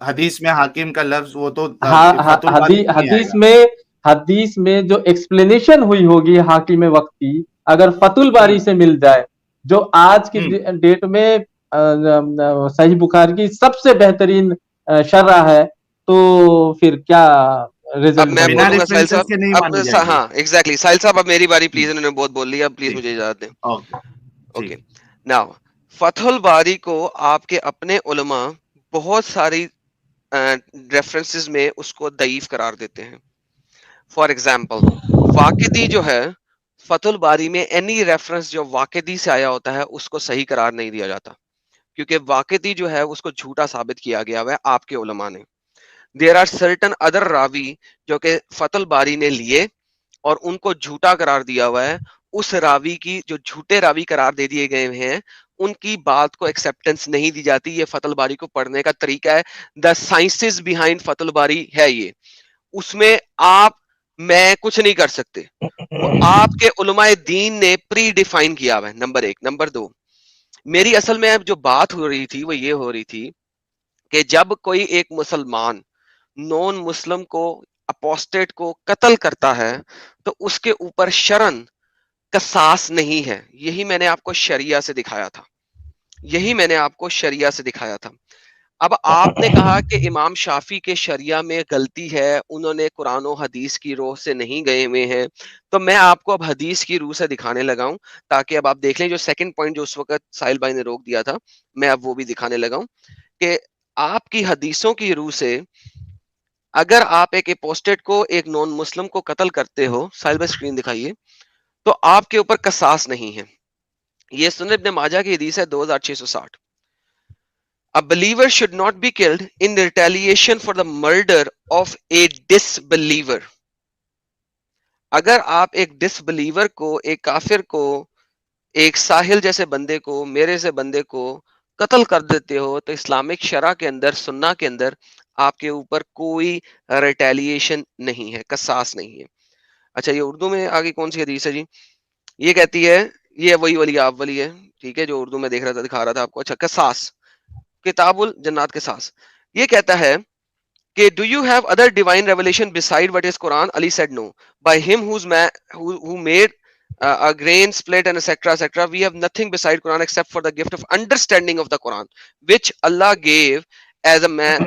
हदीस में हाकिम का लफ्ज वो तो फतुल बारी हदी, में नहीं आएगा। हदीस में जो एक्सप्लेनेशन हुई होगी हाकिम वक्त की, अगर फतुल बारी हम्म से मिल जाए, जो आज की हम्म डेट में सही बुखारी की सबसे बेहतरीन शर्रा है, तो फिर क्या अब रिजल्ट मैं बिना बनेगा? बोलूंगा साहिल रेफरेंसेस साहब। के नहीं अब मानी जाएगी। हाँ एग्जैक्टली साहिल साहब, अब मेरी बारी प्लीज, हम्म, इन्होंने बहुत बोल लिया, प्लीज जी मुझे इजाजत दें। ओके जी ओके, नाउ फतहुल बारी को आपके अपने उलमा बहुत सारी रेफरेंसेस में उसको दईफ करार देते हैं। फॉर एग्जाम्पल, वाकिदी जो है, फतहुल बारी में एनी रेफरेंस जो वाकिदी से आया होता है उसको सही करार नहीं दिया जाता, क्योंकि वाकिदी जो है उसको झूठा साबित किया गया हुआ है आपके उलमा ने। देयर आर सर्टन अदर रावी जो कि फतहुल बारी ने लिए और उनको झूठा करार दिया हुआ है। उस रावी की, जो झूठे रावी करार दे दिए गए हैं, उनकी बात को एक्सेप्टेंस नहीं दी जाती। ये फतहुल बारी को पढ़ने का तरीका है, द साइंसेस बिहाइंड फतहुल बारी है ये। उसमें आप मैं कुछ नहीं कर सकते, वो आपके उलमाए दीन ने प्री डिफाइन किया हुआ है, नंबर एक। नंबर दो, मेरी असल में अब जो बात हो रही थी वो ये हो रही थी कि जब कोई एक मुसलमान नॉन मुस्लिम को, अपोस्टेट को कत्ल करता है, तो उसके ऊपर शरन कसास नहीं है। यही मैंने आपको शरिया से दिखाया था, यही मैंने आपको शरिया से दिखाया था। अब आपने कहा कि इमाम शाफी के शरिया में गलती है, उन्होंने कुरान और हदीस की रोह से नहीं गए हुए हैं। तो मैं आपको अब हदीस की रूह से दिखाने लगा हूं, ताकि अब आप देख लें जो सेकंड पॉइंट जो उस वक्त साहिल भाई ने रोक दिया था, मैं अब वो भी दिखाने लगा हूं कि आपकी हदीसों की रूह से अगर आप एक अपोस्टेट को, एक नॉन मुस्लिम को कत्ल करते हो, साहिल भाई स्क्रीन दिखाइए, तो आपके ऊपर कसास नहीं है। ये सुनन इब्न माजा की हदीस है 2660। A believer should not be killed in retaliation for the murder of a disbeliever. अगर आप एक डिसबिलीवर को, एक काफिर को, एक साहिल जैसे बंदे को, मेरे से बंदे को कत्ल कर देते हो, तो इस्लामिक शरा के अंदर, सुन्ना के अंदर आपके ऊपर कोई रिटेलिएशन नहीं है, कसास नहीं है। अच्छा, ये उर्दू में आगे कौन सी हदीस है जी? ये कहती है, ये वही वाली आप वाली है, ठीक है, जो उर्दू में देख रहा था, दिखा रहा था आपको। अच्छा, कसास, किताबुल जन्नात के सास, ये कहता है कि do you have other divine revelation beside what is Quran? Ali said no, by him who made a grain split and etc, we have nothing beside Quran except for the gift of understanding of the Quran, which Allah gave as a man,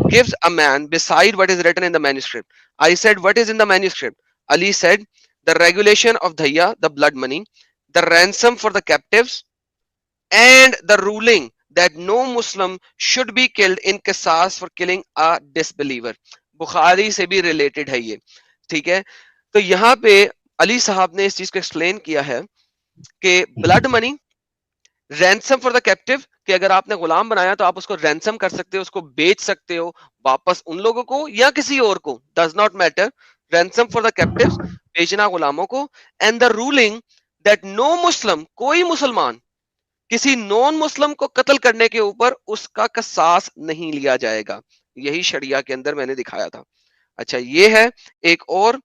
gives a man beside what is written in the manuscript. I said, what is in the manuscript? Ali said, the regulation of dhayya, the blood money, the ransom for the captives, and the ruling that no Muslim should be killed in qisas for killing a disbeliever. Bukhari से भी related है ये, ठीक है। तो यहाँ पे अली साहब ने इस चीज को एक्सप्लेन किया है कि blood money, ransom for the captive, कि अगर आपने गुलाम बनाया तो आप उसको रैंसम कर सकते हो, उसको बेच सकते हो वापस उन लोगों को या किसी और को, does not matter. Ransom for the captives, बेचना गुलामों को। And the ruling that no Muslim, कोई मुसलमान किसी नॉन मुस्लिम को कत्ल करने के ऊपर उसका कसास नहीं लिया जाएगा। यही शरिया के अंदर मैंने दिखाया था। अच्छा, ये है एक और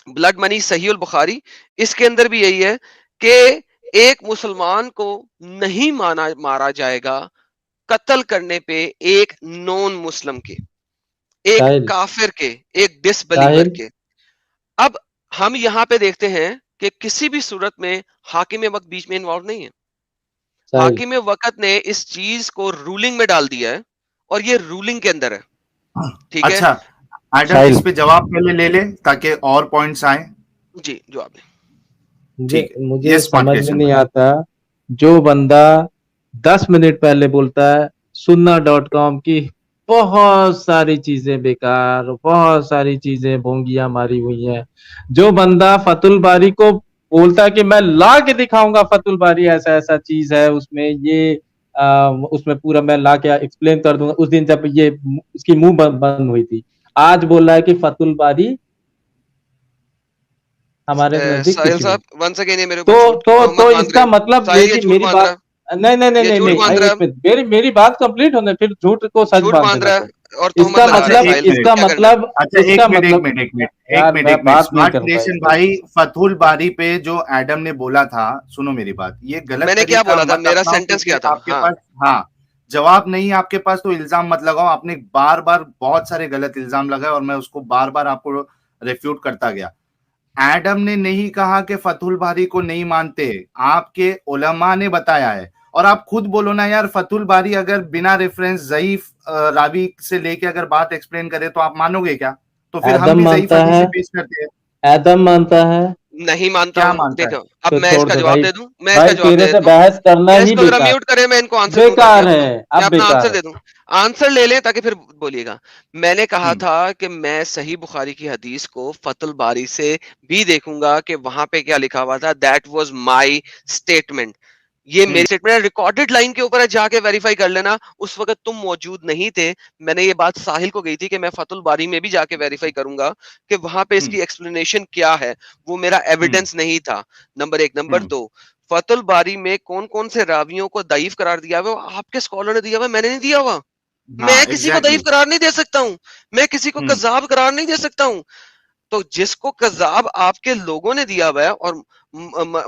ब्लड मनी, सहीहुल बुखारी, इसके अंदर भी यही है कि एक मुसलमान को नहीं मारा जाएगा कत्ल करने पे एक नॉन मुस्लिम के, एक साहिल, काफिर के, एक डिसबिलीवर साहिल, के। अब हम यहाँ पे देखते हैं कि किसी भी सूरत में हाकिम वक्त बीच में इन्वॉल्व नहीं है। साहिल, हाकिम वक्त ने इस चीज को रूलिंग में डाल दिया है और ये रूलिंग के अंदर है, ठीक है। अच्छा एडम, साहिल, इस पे जवाब पहले ले ले ताकि और पॉइंट्स आए। जी, जो आपने, ठीक है, मुझे ये स्मार्ट समझ में क्रिएशन नहीं भाई। आता, जो बंदा 10 मिनट पहले बोलता है sunna.com की बहुत सारी चीजें बेकार, बहुत सारी चीजें भोंगियां मारी हुई हैं, जो बंदा फतुल बारी को बोलता है कि मैं ला के दिखाऊंगा फतुल बारी ऐसा ऐसा चीज है उसमें, ये उसमें पूरा मैं ला के एक्सप्लेन कर दूंगा। उस दिन जब ये उसकी मुंह बंद हुई थी, आज बोल रहा है कि फतुल बारी हमारे नजदीक साहिल कुछ नहीं। साहब वंस अगेन ये मेरे तो ऊपर झूठ तो मांग तो बांध रहे इसका हैं। मतलब साहिल ये मेरी झूठ मेरी बांध रहा बात, है, नहीं नहीं नहीं ये नहीं झूठ बांध नहीं, रहा एक मिनट, मेरी बात कंप्लीट होने, फिर झूठ को है, सच झूठ बांध बांध देना रहा फिर। है और तोहमत इसका लगा अच्छा रहा है। मतलब, एक साहिल मिनट, इसका क्या करना है? मतलब, अच्छा इसका मतलब, यार मैं एक मिनट बात नहीं स्मार्ट करूंगा क्रिएशन इससे। भाई, फतहुल बारी पे जो एडम ने बोला था, सुनो मेरी बात, ये गलत मैंने क्या तरीका बोला था? मत मेरा अपनाओ, सेंटेंस क्योंकि क्या था? आपके हाँ, पास, हाँ, जवाब नहीं है आपके पास तो इल्जाम मत लगाओ। आपने बार बार बहुत सारे गलत इल्जाम लगाए और मैं उसको बार बार आपको रिफ्यूट करता गया। एडम ने नहीं कहा कि फतहुल बारी को नहीं मानते, आपके उलमा ने बताया है। और आप खुद बोलो ना यार, फतहुल बारी अगर बिना रेफरेंस ज़ईफ रावी से लेके अगर बात एक्सप्लेन करे तो आप मानोगे क्या? तो फिर हम एदम भी ज़ईफ मानता हदीस है, ही पेश करते हैं। एदम मानता है। नहीं मानता क्या हूँ। मानता है? देखो, अब तो मैं छोड़ इसका दे जवाब भाई। दे दूं, मैं इसका भाई जवाब दे तेरे से देता हूँ। बहस करना या ही इसको जरा बेकार, म्यूट करे, मैं इनको आंसर दूं ताकि बेकार अपना, है, मैं अब अपना बेकार आंसर है। दे दूं। आंसर ले लें ताकि फिर बोलिएगा। मैंने कहा हम्म, था कि मैं सही बुखारी की हदीस को फतुल बारी से भी देखूंगा कि वहां पे क्या लिखा हुआ था। That was my statement. ये हम्म, मेरी स्टेटमेंट है, रिकॉर्डेड लाइन के ऊपर है, जाके वेरीफाई कर लेना। उस वक्त तुम मौजूद नहीं थे। मैंने ये बात साहिल को गई थी कि मैं फतुल बारी में भी जाके वेरीफाई करूंगा कि वहां पे हम्म, इसकी एक्सप्लेनेशन क्या है। वो मेरा हम्म, एविडेंस नहीं था। नंबर एक। नंबर हम्म, दो, फतुल बारी में कौन कौन से रावियों को दईफ करार दिया हुआ है, वो आपके स्कॉलर ने दिया हुआ है, मैंने नहीं दिया हुआ। हाँ, मैं किसी को दईफ एग्जैक्टली। करार नहीं दे सकता हूँ। मैं किसी को हम्म, कजाब करार नहीं दे सकता हूँ। तो जिसको कजाब आपके लोगों ने दिया हुआ है और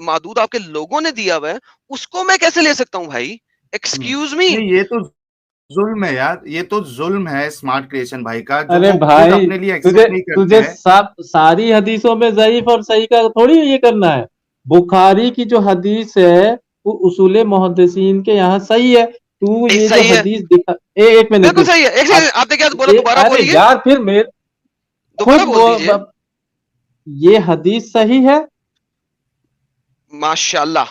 मादूद आपके लोगों ने दिया हुआ है, उसको मैं कैसे ले सकता हूँ भाई? Excuse me. नहीं, ये तो जुल्म है यार, ये तो जुल्म है स्मार्ट क्रिएशन भाई का, जो अरे वो खुद भाई, अपने लिए तुझे एक्सेप्ट नहीं करते तुझे हैं। सब सारी हदीसों में ज़ईफ और सही का थोड़ी ये करना है। बुखारी की जो हदीस है वो उसूले मुहद्दिसीन के यहाँ सही है। तू नहीं ये जो सही है, हदीस दिखा, एक मिनट बिल्कुल रुक। सही है। एक अब सेकंड, आपने क्या बोला? दोबारा अरे बोलिए, यार, फिर मेरे खुद दोबारा बोल दीजिए। ये हदीस सही है। माशाल्लाह,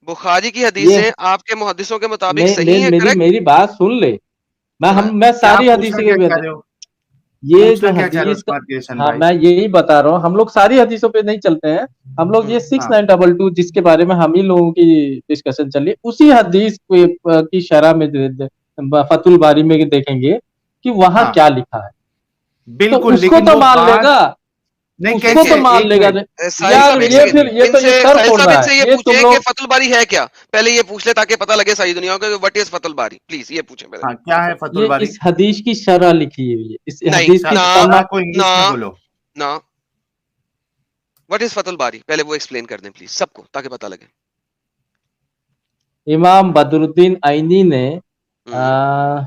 बुखारी की ये हदीसें आपके मुहद्दिसों के मुताबिक सही हैं, मेरी करेक्ट? मेरी बात सुन ले। सुना है? मैं क्या सारी पूछना हदीसें क्या चाह के, रहे हो? ये जो पूछना क्या चाह रहे हो हदीस, स्मार्ट क्रिएशन हाँ भाई? मैं यही बता रहा हूँ, हम लोग सारी हदीसों पे नहीं चलते हैं। हम लोग ये सिक्स हाँ, नाइन डबल टू जिसके बारे में हम ही लोगों की डिस्कशन चल रही है, उसी हदीस की शरह में फतुल बारी में देखेंगे कि वहां हाँ, क्या लिखा है। तो बिल्कुल, उसको लेकिन तो वो मान बात लेगा, नहीं, उसको कैसे? तो देखिए, मान एक लेगा। मिनट, साहिल यार साहब एक ये सेकंड, फिर ये इनसे सर साहिल साहब फोड़ना है, इनसे ये ये तुम पूछे कि लोग। फतुल बारी है क्या। पहले ये पूछ ले ताकि पता लगे सारी दुनिया को व्हाट इज फतुल बारी। प्लीज ये पूछे पहले। हाँ, क्या है फतुल ये बारी? इस हदीस की शरह लिखी हुई है, इस नहीं हदीस की ना, शरह को इंग्लिश ना, में बोलो। ना। व्हाट इज फतुल बारी, पहले वो एक्सप्लेन कर दें प्लीज सबको ताकि पता लगे। इमाम बदरुद्दीन आइनी ने हम्म,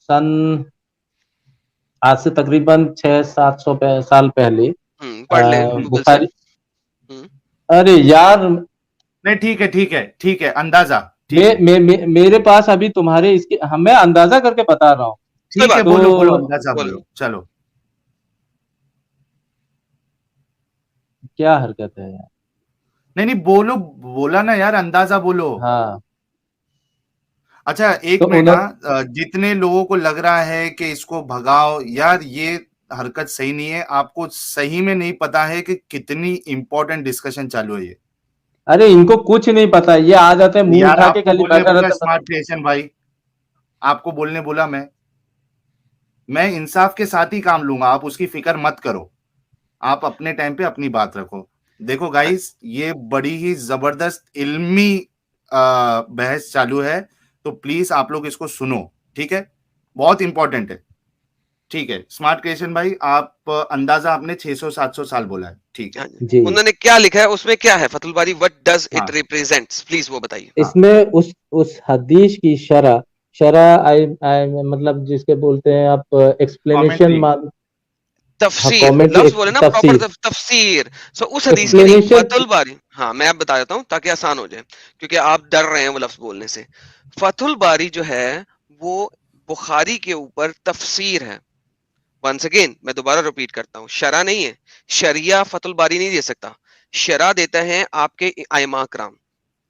सन, आज से तकरीबन 600-700 साल पहले पढ़ ले गूगल से। बुखारी, हम्म, अरे यार, नहीं, ठीक है, ठीक है, ठीक है, अंदाजा, ठीक है, मेरे पास अभी तुम्हारे इसके, मैं अंदाजा करके बता रहा हूँ। कोई ठीक है, बात नहीं, बोलो बोलो, तो अंदाजा बोलो। बोलो, चलो। क्या हरकत है यार। नहीं नहीं, बोलो, बोला ना यार, अंदाजा बोलो। हाँ, अच्छा, एक तो मिनट, उन्होंने, हाँ, जितने लोगों को लग रहा है कि इसको भगाओ यार, ये हरकत सही नहीं है। आपको सही में नहीं पता है कि कितनी इंपॉर्टेंट डिस्कशन चालू है ये। अरे इनको कुछ नहीं पता, ये आ जाते हैं मुंह यार, उठा के आपको खाली बोलने बैठा बोला रहता है। स्मार्ट क्रिएशन भाई, आपको बोलने बोला मैं इंसाफ के साथ ही काम लूंगा, आप उसकी फिक्र मत करो। आप अपने टाइम पे अपनी बात रखो। देखो गाइस, ये बड़ी ही जबरदस्त इल्मी बहस चालू है, तो प्लीज आप लोग इसको सुनो, ठीक है? बहुत इंपॉर्टेंट है। ठीक है स्मार्ट क्रिएशन भाई, आप अंदाजा आपने 600-700 साल बोला है, ठीक है? हाँ जी। जी, उन्होंने क्या लिखा है उसमें, क्या है फतुल बारी, व्हाट डज इट हाँ, रिप्रेजेंट्स, प्लीज वो बताइए। हाँ, इसमें उस हदीस की शरह, आई मतलब जिसके बोलते हैं आप एक्सप्लेनेशन, कमेंट्री। हाँ तफसीर, कमेंट्री, लफ्ज बोले ना प्रॉपर, तफसीर, तफसीर। सो उस हदीस की नहीं, एक्सप्लेनेशन। फतुल बारी। हाँ, मैं अब बता देता हूँ ताकि आसान हो जाए, क्योंकि आप डर रहे हैं वो लफ्ज बोलने से। फतुल बारी जो है वो बुखारी के ऊपर तफसीर है। वंस अगेन मैं दोबारा रिपीट करता हूँ, शरा नहीं है। शरिया फतुल बारी नहीं दे सकता। शरा देता है आपके आइमा कराम,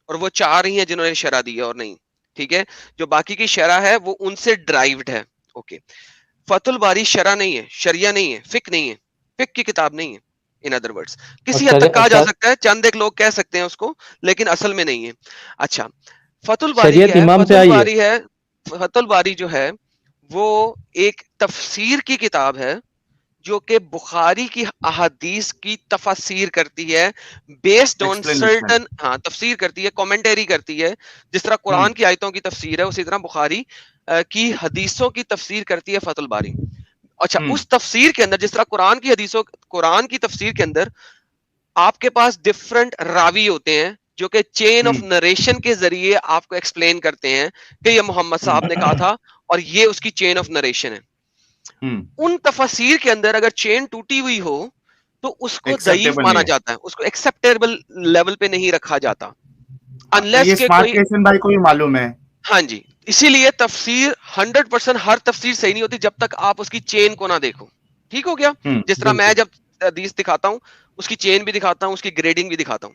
और वो चार ही हैं जिन्होंने शरा दी है और नहीं। ठीक है, जो बाकी की शरा है वो उनसे ड्राइव्ड है। ओके, फतुल बारी शरा नहीं है, शरिया नहीं है, फिक नहीं है, फिक की किताब नहीं है। इन अदर वर्ड्स, किसी हद तक कहा जा सकता है, चंद एक लोग कह सकते हैं उसको, लेकिन असल में नहीं है। अच्छा, फतुल बारी शरीयत क्या है? इमाम से फतुल आई है। बारी है, फतुल बारी जो है वो एक तफसीर की किताब है जो कि बुखारी की अहादीस की तफसीर करती है, बेस्ड ऑन Explanation. सर्टन, हाँ तफसीर करती है, कमेंटरी करती है। जिस तरह कुरान की आयतों की तफसीर है उसी तरह बुखारी की हदीसों की तफसीर करती है फतुल बारी। अच्छा, उस तफसीर के अंदर जिस तरह कुरान की हदीसों, कुरान की तफसीर के अंदर आपके पास डिफरेंट रावी होते हैं जो कि चेन ऑफ नरेशन के जरिए आपको एक्सप्लेन करते हैं कि ये मोहम्मद साहब ने कहा था और ये उसकी चेन ऑफ नरेशन है। उन तफसीर के अंदर अगर चेन टूटी हुई हो तो उसको दईफ Acceptable माना नहीं है। जाता है, उसको एक्सेप्टेबल लेवल पे नहीं रखा जाता हाँ, अनलेस ये के स्मार्ट कोई, क्वेश्चन भाई को भी मालूम है। हाँ जी, इसीलिए तफसीर 100% हर तफसीर सही नहीं होती जब तक आप उसकी चेन को ना देखो। ठीक हो गया? जिस तरह मैं बिल्कुल। जब हदीस दिखाता हूं उसकी चेन भी दिखाता हूं, उसकी ग्रेडिंग भी दिखाता हूं।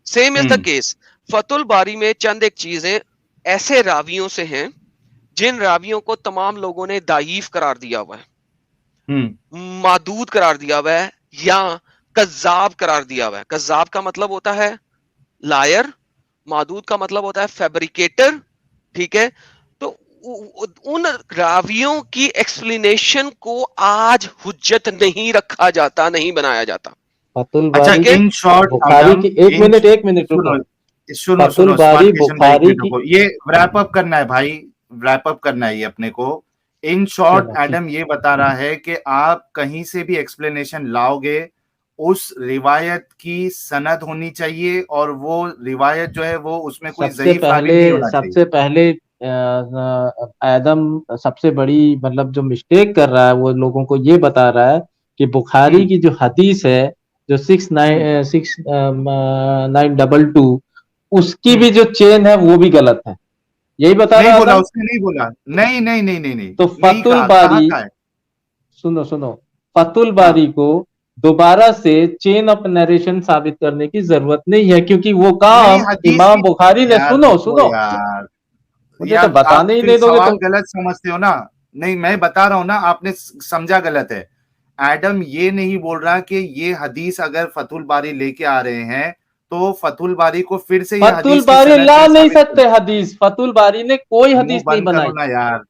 सेम इज द केस फतुल बारी में चंद एक चीजें ऐसे रावियों से हैं जिन रावियों को तमाम लोगों ने दाईफ करार दिया हुआ है, मादूद करार दिया हुआ है या कज्जाब करार दिया हुआ है। कज्जाब का मतलब होता है लायर, मादूद का मतलब होता है फैब्रिकेटर। ठीक है, तो उन रावियों की एक्सप्लेनेशन को आज हुज्जत नहीं रखा जाता, नहीं बनाया जाता। फतुल अच्छा, बारी इन शॉर्ट बुखारी की, एक मिनट रुको। सुनो सुनो फतुल सुनो, स्मार्ट बारी क्वेश्चन भाई, एक बुखारी मिनट की, रुको, ये रैप अप करना है भाई, रैप अप करना है ये अपने को। इन शॉर्ट चलो ठीक। एडम ये बता रहा है कि आप कहीं से भी एक्सप्लेनेशन लाओगे उस रिवायत की सनद होनी चाहिए और वो रिवायत जो है वो उसमें कोई ज़ईफ रावी नहीं होना चाहिए। सबसे पहले आदम सबसे बड़ी मतलब जो मिस्टेक कर रहा है वो लोगों को ये बता रहा है कि बुखारी की जो हदीस है जो 6922 उसकी भी जो चेन है वो भी गलत है, यही बता नहीं रहा बोला, आदम। उसने नहीं बोला, नहीं नहीं नहीं नहीं नहीं, तो नहीं फतुल कहा, कहाँ बारी, का है? सुनो सुनो, फतुल हाँ, बारी को दोबारा से चेन ऑफ नरेशन साबित करने की जरूरत नहीं है क्योंकि वो नहीं काम हदीस इमाम की, बुखारी ने, यार सुनो रुको सुनो, यार, मुझे तो यार आप बताने ही फिर नहीं दोगे सवाल तुम। गलत समझते हो ना। नहीं, मैं बता रहा हूं ना, आपने समझा गलत है। एडम ये नहीं बोल रहा कि ये हदीस अगर फतुल बारी लेके आ रहे हैं तो फतुल बारी को फिर से ये फतुल हदीस की बारी सनद ला से नहीं साबित सकते करो। हदीस, फतुल बारी ने कोई मुंह हदीस नहीं बंद करो बनाई। ना यार,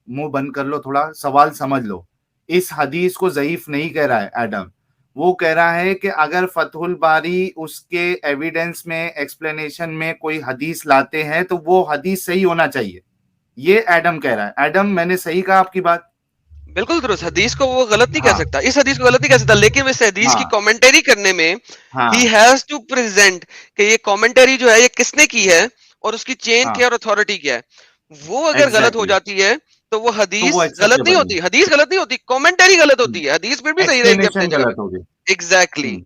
मुंह बंद कर लो, थोड़ा सवाल समझ लो। इस हदीस को ज़ईफ नहीं कह रहा है एडम, वो कह रहा है कि अगर फतहुल बारी उसके एविडेंस में, एक्सप्लेनेशन में कोई हदीस लाते हैं तो वो हदीस सही होना चाहिए, ये एडम कह रहा है। एडम, मैंने सही कहा आपकी बात? बिल्कुल दुरुस्त, हदीस को वो गलत नहीं कह हाँ सकता, इस हदीस को गलत नहीं कह सकता, लेकिन इस हदीस की हाँ कमेंटरी करने में ही हाँ हैज टू प्रेजेंट कि ये कमेंटरी जो है ये किसने की है और उसकी चेन क्या हाँ, है और अथॉरिटी क्या है। वो अगर गलत हो एग्जैक्टली, जाती है तो वो तो वो हदीस गलत नहीं एक्सेप्टेबल होती, हदीस गलत नहीं होती, कमेंटरी गलत होती है, हदीस फिर भी नहीं, सही रहेगी अपने एक्सप्लेनेशन जगह गलत पे। होगी। एग्जैक्टली, हम्म,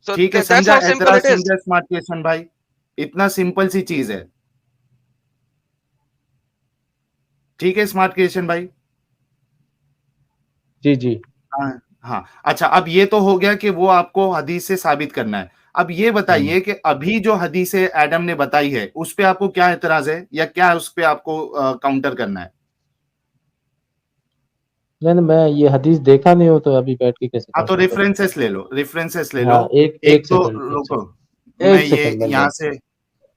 सो ठीक है, दैट्स समझा, हाउ सिंपल एतराज इट इज। समझा स्मार्ट क्वेश्चन भाई, इतना सिंपल सी चीज है। ठीक है स्मार्ट क्वेश्चन भाई। जी जी। हाँ हाँ, अच्छा, अब ये तो हो गया कि वो आपको हदीस से साबित करना है। अब ये बताइए कि अभी जो हदीस एडम ने बताई है उस पे आपको क्या एतराज है, या क्या उस पे आपको काउंटर करना है? नहीं नहीं, मैं ये हदीस देखा नहीं हो तो अभी बैठ के कैसे हाँ, तो काउंटर करूं। रेफरेंसेस ले लो, रेफरेंसेस ले लो। हाँ, एक एक एक तो सेकंड, रुको, मैं एक ये सेकंड मिल यहाँ रहा। से,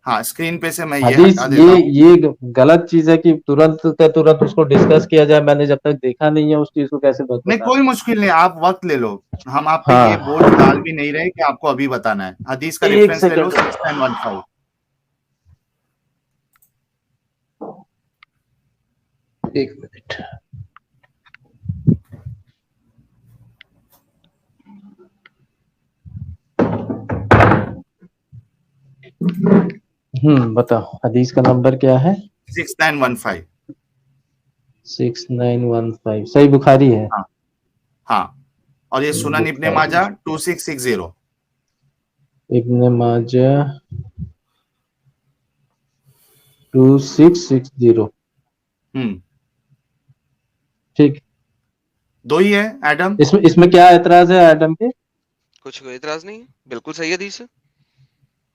हाँ स्क्रीन पे से मैं ये हदीस, हटा देता हूँ। ये गलत चीज है कि तुरंत का तुरंत उसको डिस्कस किया जाए, मैंने जब तक देखा नहीं है उस चीज को कैसे नहीं, बता। कोई मुश्किल नहीं, आप वक्त ले लो, हम आप पे ये हाँ, बोझ डाल भी नहीं रहे कि आपको अभी बताना है। हदीस का एक रेफरेंस ले लो, सेकंड, 6915। एक मिनट। बताओ हदीस का नंबर क्या है? 6915। 6915 सही बुखारी है। हाँ हाँ, और ये सुनन इब्ने बुखारी, माजा 2660। इब्ने माजा 2660। हम्म, ठीक। दो ही है एडम। इसमें इसमें क्या एतराज है एडम के? कुछ कोई इतराज नहीं है, बिल्कुल सही हदीस है।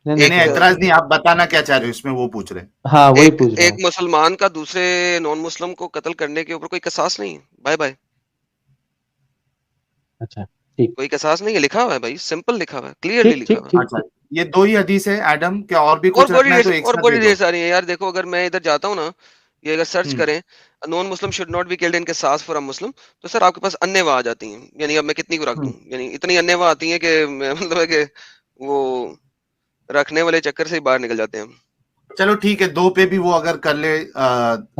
नहीं नहीं नहीं, नहीं, एक एतराज नहीं, आप बताना क्या चाह रहे हो इसमें, वो पूछ रहे हैं। हाँ वही एक पूछ रहा एक हूँ। मुसलमान का दूसरे नॉन मुस्लिम को कत्ल करने के ऊपर कोई कसास नहीं है, बाय बाय, अच्छा, ठीक कोई कसास नहीं है, लिखा हुआ है भाई, सिंपल लिखा हुआ है, क्लियरली ठीक लिखा ठीक हुआ है। ठीक अच्छा, ठीक। ये 2 ही हदीस है एडम, क्या और भी और कुछ बड़ी रखना है तो ढेर एक और साथ बड़ी दे ढेर दो। सारी है यार। देखो अगर मैं इधर जाता हूँ ना, ये अगर सर्च हुँ, करें non Muslim should not be killed in किसास फॉर अ मुस्लिम, तो सर आपके पास अन्य आ जाती हैं। यानी अब मैं कितनी को रख दूं, हुँ। यानी इतनी अन्य आती हैं कि मतलब है कि वो रखने वाले चक्कर से ही बाहर निकल जाते हैं हम। चलो ठीक है, 2 पे भी वो अगर कर ले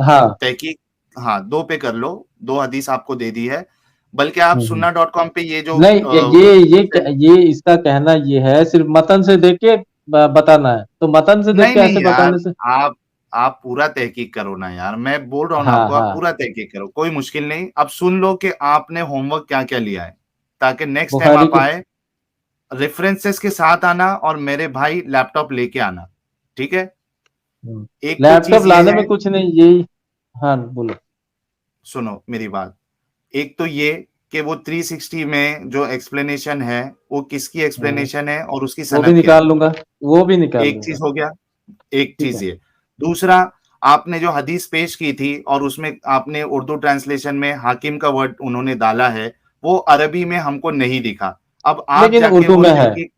हाँ। तहकीक, हाँ 2 पे कर लो, 2 हदीस आपको दे दी है। बल्कि आप हम्म। sunnah.com पे ये जो नहीं, ये इसका कहना ये है सिर्फ मतन से देख के बताना है, तो मतन से देख नहीं के नहीं ऐसे यार, बताने से। आप पूरा तहकीक करो ना यार, मैं बोल रहा हूँ ना हाँ आपको, आप हाँ। पूरा तहकीक करो, कोई मुश्किल नहीं। अब सुन लो कि आपने होमवर्क क्या क्या लिया है, ताकि नेक्स्ट टाइम बुखारी आप के। आए रेफरेंसेस के साथ आना, और मेरे भाई लैपटॉप लेके आना, ठीक है। एक तो लैपटॉप चीज ये लाने है, में कुछ नहीं, यही। हाँ बोलो। सुनो मेरी बात, एक तो ये कि वो 360 में जो एक्सप्लेनेशन है वो किसकी हम्म, एक्सप्लेनेशन है और उसकी वो भी सनद क्या है। निकाल लूंगा, वो भी निकाल एक लूंगा। चीज हो गया, एक ठीक है। चीज ये। दूसरा, आपने जो हदीस पेश की थी और उसमें आपने उर्दू ट्रांसलेशन में हाकिम का वर्ड उन्होंने डाला है, वो अरबी में हमको नहीं दिखा। अब आप लेकिन जाके उर्दू वो में है। तहकीक,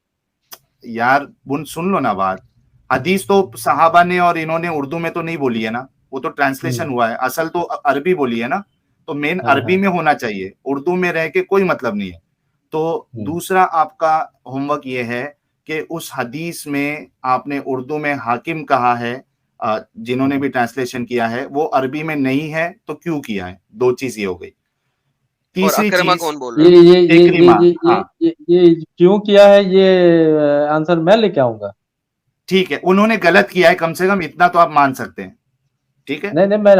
यार सुन लो ना बात, हदीस तो सहाबा ने और इन्होंने उर्दू में तो नहीं बोली है ना, वो तो ट्रांसलेशन हम्म। हुआ है, असल तो अरबी बोली है ना, तो मेन हाँ अरबी हाँ। में होना चाहिए, उर्दू में रह के कोई मतलब नहीं है। तो हम्म। दूसरा आपका होमवर्क ये है कि उस हदीस में आपने उर्दू में हाकिम कहा है, जिन्होंने भी ट्रांसलेशन किया है वो अरबी में नहीं है, तो क्यों किया है? 2 चीज़ ये हो गई। और तीसरी अकरमा चीज़, कौन बोल ये रहा है? ये ये ये इकरिमा, ये ये हाँ, ये क्यों किया है, ये आंसर मैं लेके आऊंगा। ठीक है, उन्होंने गलत किया है, कम से कम इतना तो आप मान सकते हैं, ठीक है? नहीं नहीं, मैं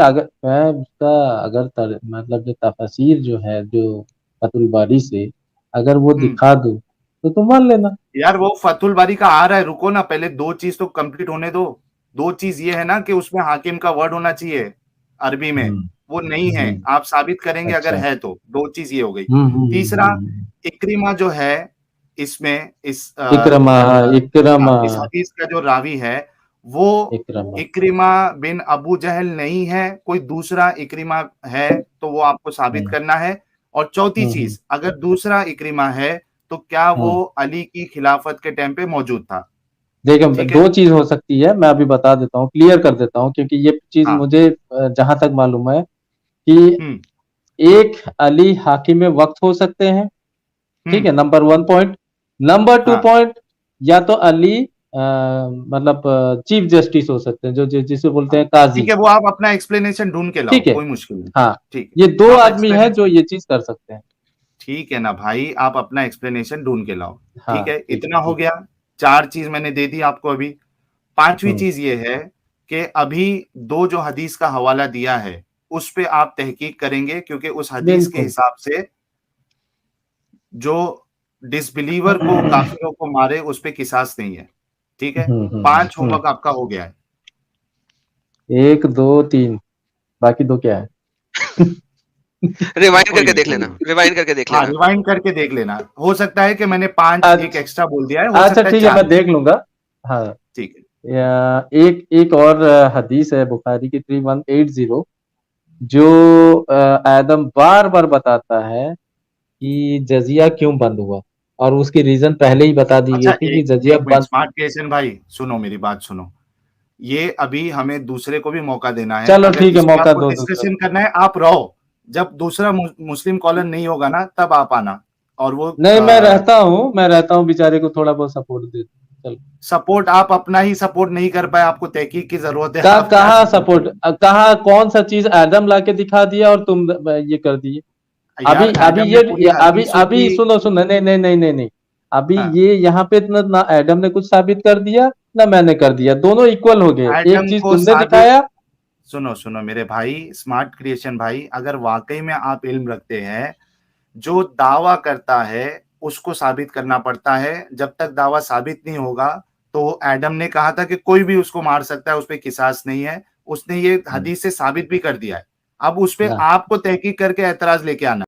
उसका अगर मतलब जो तफसीर जो है, जो फतुल बारी से अगर वो हुँ। दिखा दूं तो मान लेना। यार वो फतुल बारी का आ रहा है, रुको ना, पहले 2 चीज़ तो कंप्लीट होने दो। 2 चीज़ ये है ना कि उसमें हाकिम का वर्ड होना चाहिए अरबी में, हम्म। वो नहीं है। हम्म। आप साबित करेंगे अगर अच्छा। है तो, 2 चीज़ ये हो गई। हम्म हम्म तीसरा, हम्म। इक्रिमा जो है इसमें इस इकरमा। हाँ, इकरमा। इस हदीस का जो रावी है वो इकरमा। इक्रिमा बिन अबू जहल नहीं है, कोई दूसरा इक्रिमा है, तो वो आपको साबित हम्म करना है। और चौथी हम्म चीज़, अगर दूसरा इक्रिमा है तो क्या वो हम्म। अली की खिलाफत के टाइम पे मौजूद था? देखिए, ठीक है? दो चीज हो सकती है, मैं अभी बता देता हूँ, क्लियर कर देता हूँ, क्योंकि ये चीज हाँ। मुझे जहां तक मालूम है कि हुँ, एक अली हाकिम वक्त हो सकते हैं। हुँ, ठीक है, नंबर 1 पॉइंट। नंबर 2 हाँ, पॉइंट, या तो अली मतलब चीफ जस्टिस हो सकते हैं, जिसे बोलते हाँ। हैं काजी। ठीक है, वो आप अपना एक्सप्लेनेशन ढूँढ के लाओ, ठीक है। कोई मुश्किल नहीं। हाँ, ठीक है, ये दो आप आदमी हैं जो एक्सप्लेनेशन, ये चीज कर सकते हैं। ठीक है ना भाई, आप अपना एक्सप्लेनेशन ढूँढ के लाओ। हाँ ठीक है, ठीक है इतना हो ठीक गया, 4 चीज़ मैंने दे दी आपको अभी। 5वीं है। चीज़ ये है कि अभी 2 जो हदीस का हवाला दिया है, उस पे आप तहकीक करेंगे, क्योंकि उस हदीस के बिल्कुल। हिसाब से जो डिसबिलीवर को, काफिरों को मारे, उस पे किसास नहीं है। ठीक है? 5 हम्म। होमवर्क आपका हो गया है। 1 2 3, बाकी 2 क्या है? रिवाइंड कोई करके नहीं, देख कोई लेना, नहीं। रिवाइंड करके देख हाँ, लेना। रिवाइंड करके देख लेना। हो सकता है कि मैंने 5 एक अच्छा। एक्स्ट्रा बोल दिया है, हो अच्छा सकता है ठीक है, 4 मैं हो। देख लूंगा। हाँ। ठीक है। एक एक और हदीस है बुखारी की 3180, जो आदम बार बार बताता है कि जजिया क्यों बंद हुआ, और उसकी रीजन पहले ही बता दी अच्छा, गई थी कि एक जजिया 1 मिनट, बंद। स्मार्ट क्रिएशन भाई, सुनो मेरी बात सुनो। ये अभी हमें दूसरे को भी मौका देना है। चलो अगर ठीक है, इस पे मौका आपको दो दूसरे डिस्कशन को। करना है, आप रहो। जब दूसरा मुस्लिम कॉलर नहीं होगा ना, तब आप आना। और वो नहीं, मैं रहता हूँ, बेचारे को थोड़ा बहुत सपोर्ट दे दो। चलो। सपोर्ट, आप अपना ही सपोर्ट नहीं कर पाए, आपको तहकीक की जरूरत है, आप क्या कहाँ सपोर्ट सपोर्ट, करोगे? कहाँ कौन सा चीज आदम ला के दिखा दिया और तुम ये कर दिए। यार अभी एडम ने पूरी हदीसों अभी की, सुनो सुनो, नहीं नहीं नहीं नहीं नहीं। अभी हाँ, ये यहाँ पे ना एडम ने कुछ साबित कर दिया, ना मैंने कर दिया, दोनों इक्वल हो गए, एक एडम चीज को तुमने साबित, दिखाया। सुनो सुनो मेरे भाई, स्मार्ट क्रिएशन भाई, अगर वाकई में आप इल्म रखते हैं, जो दावा करता है उसको साबित करना पड़ता है। जब तक दावा साबित नहीं होगा, तो एडम ने कहा था कि कोई भी उसको मार सकता है, उस पे किसास नहीं है, उसने ये हदीस से साबित भी कर दिया है। अब उस पे ना आपको तहकीक करके एतराज लेके आना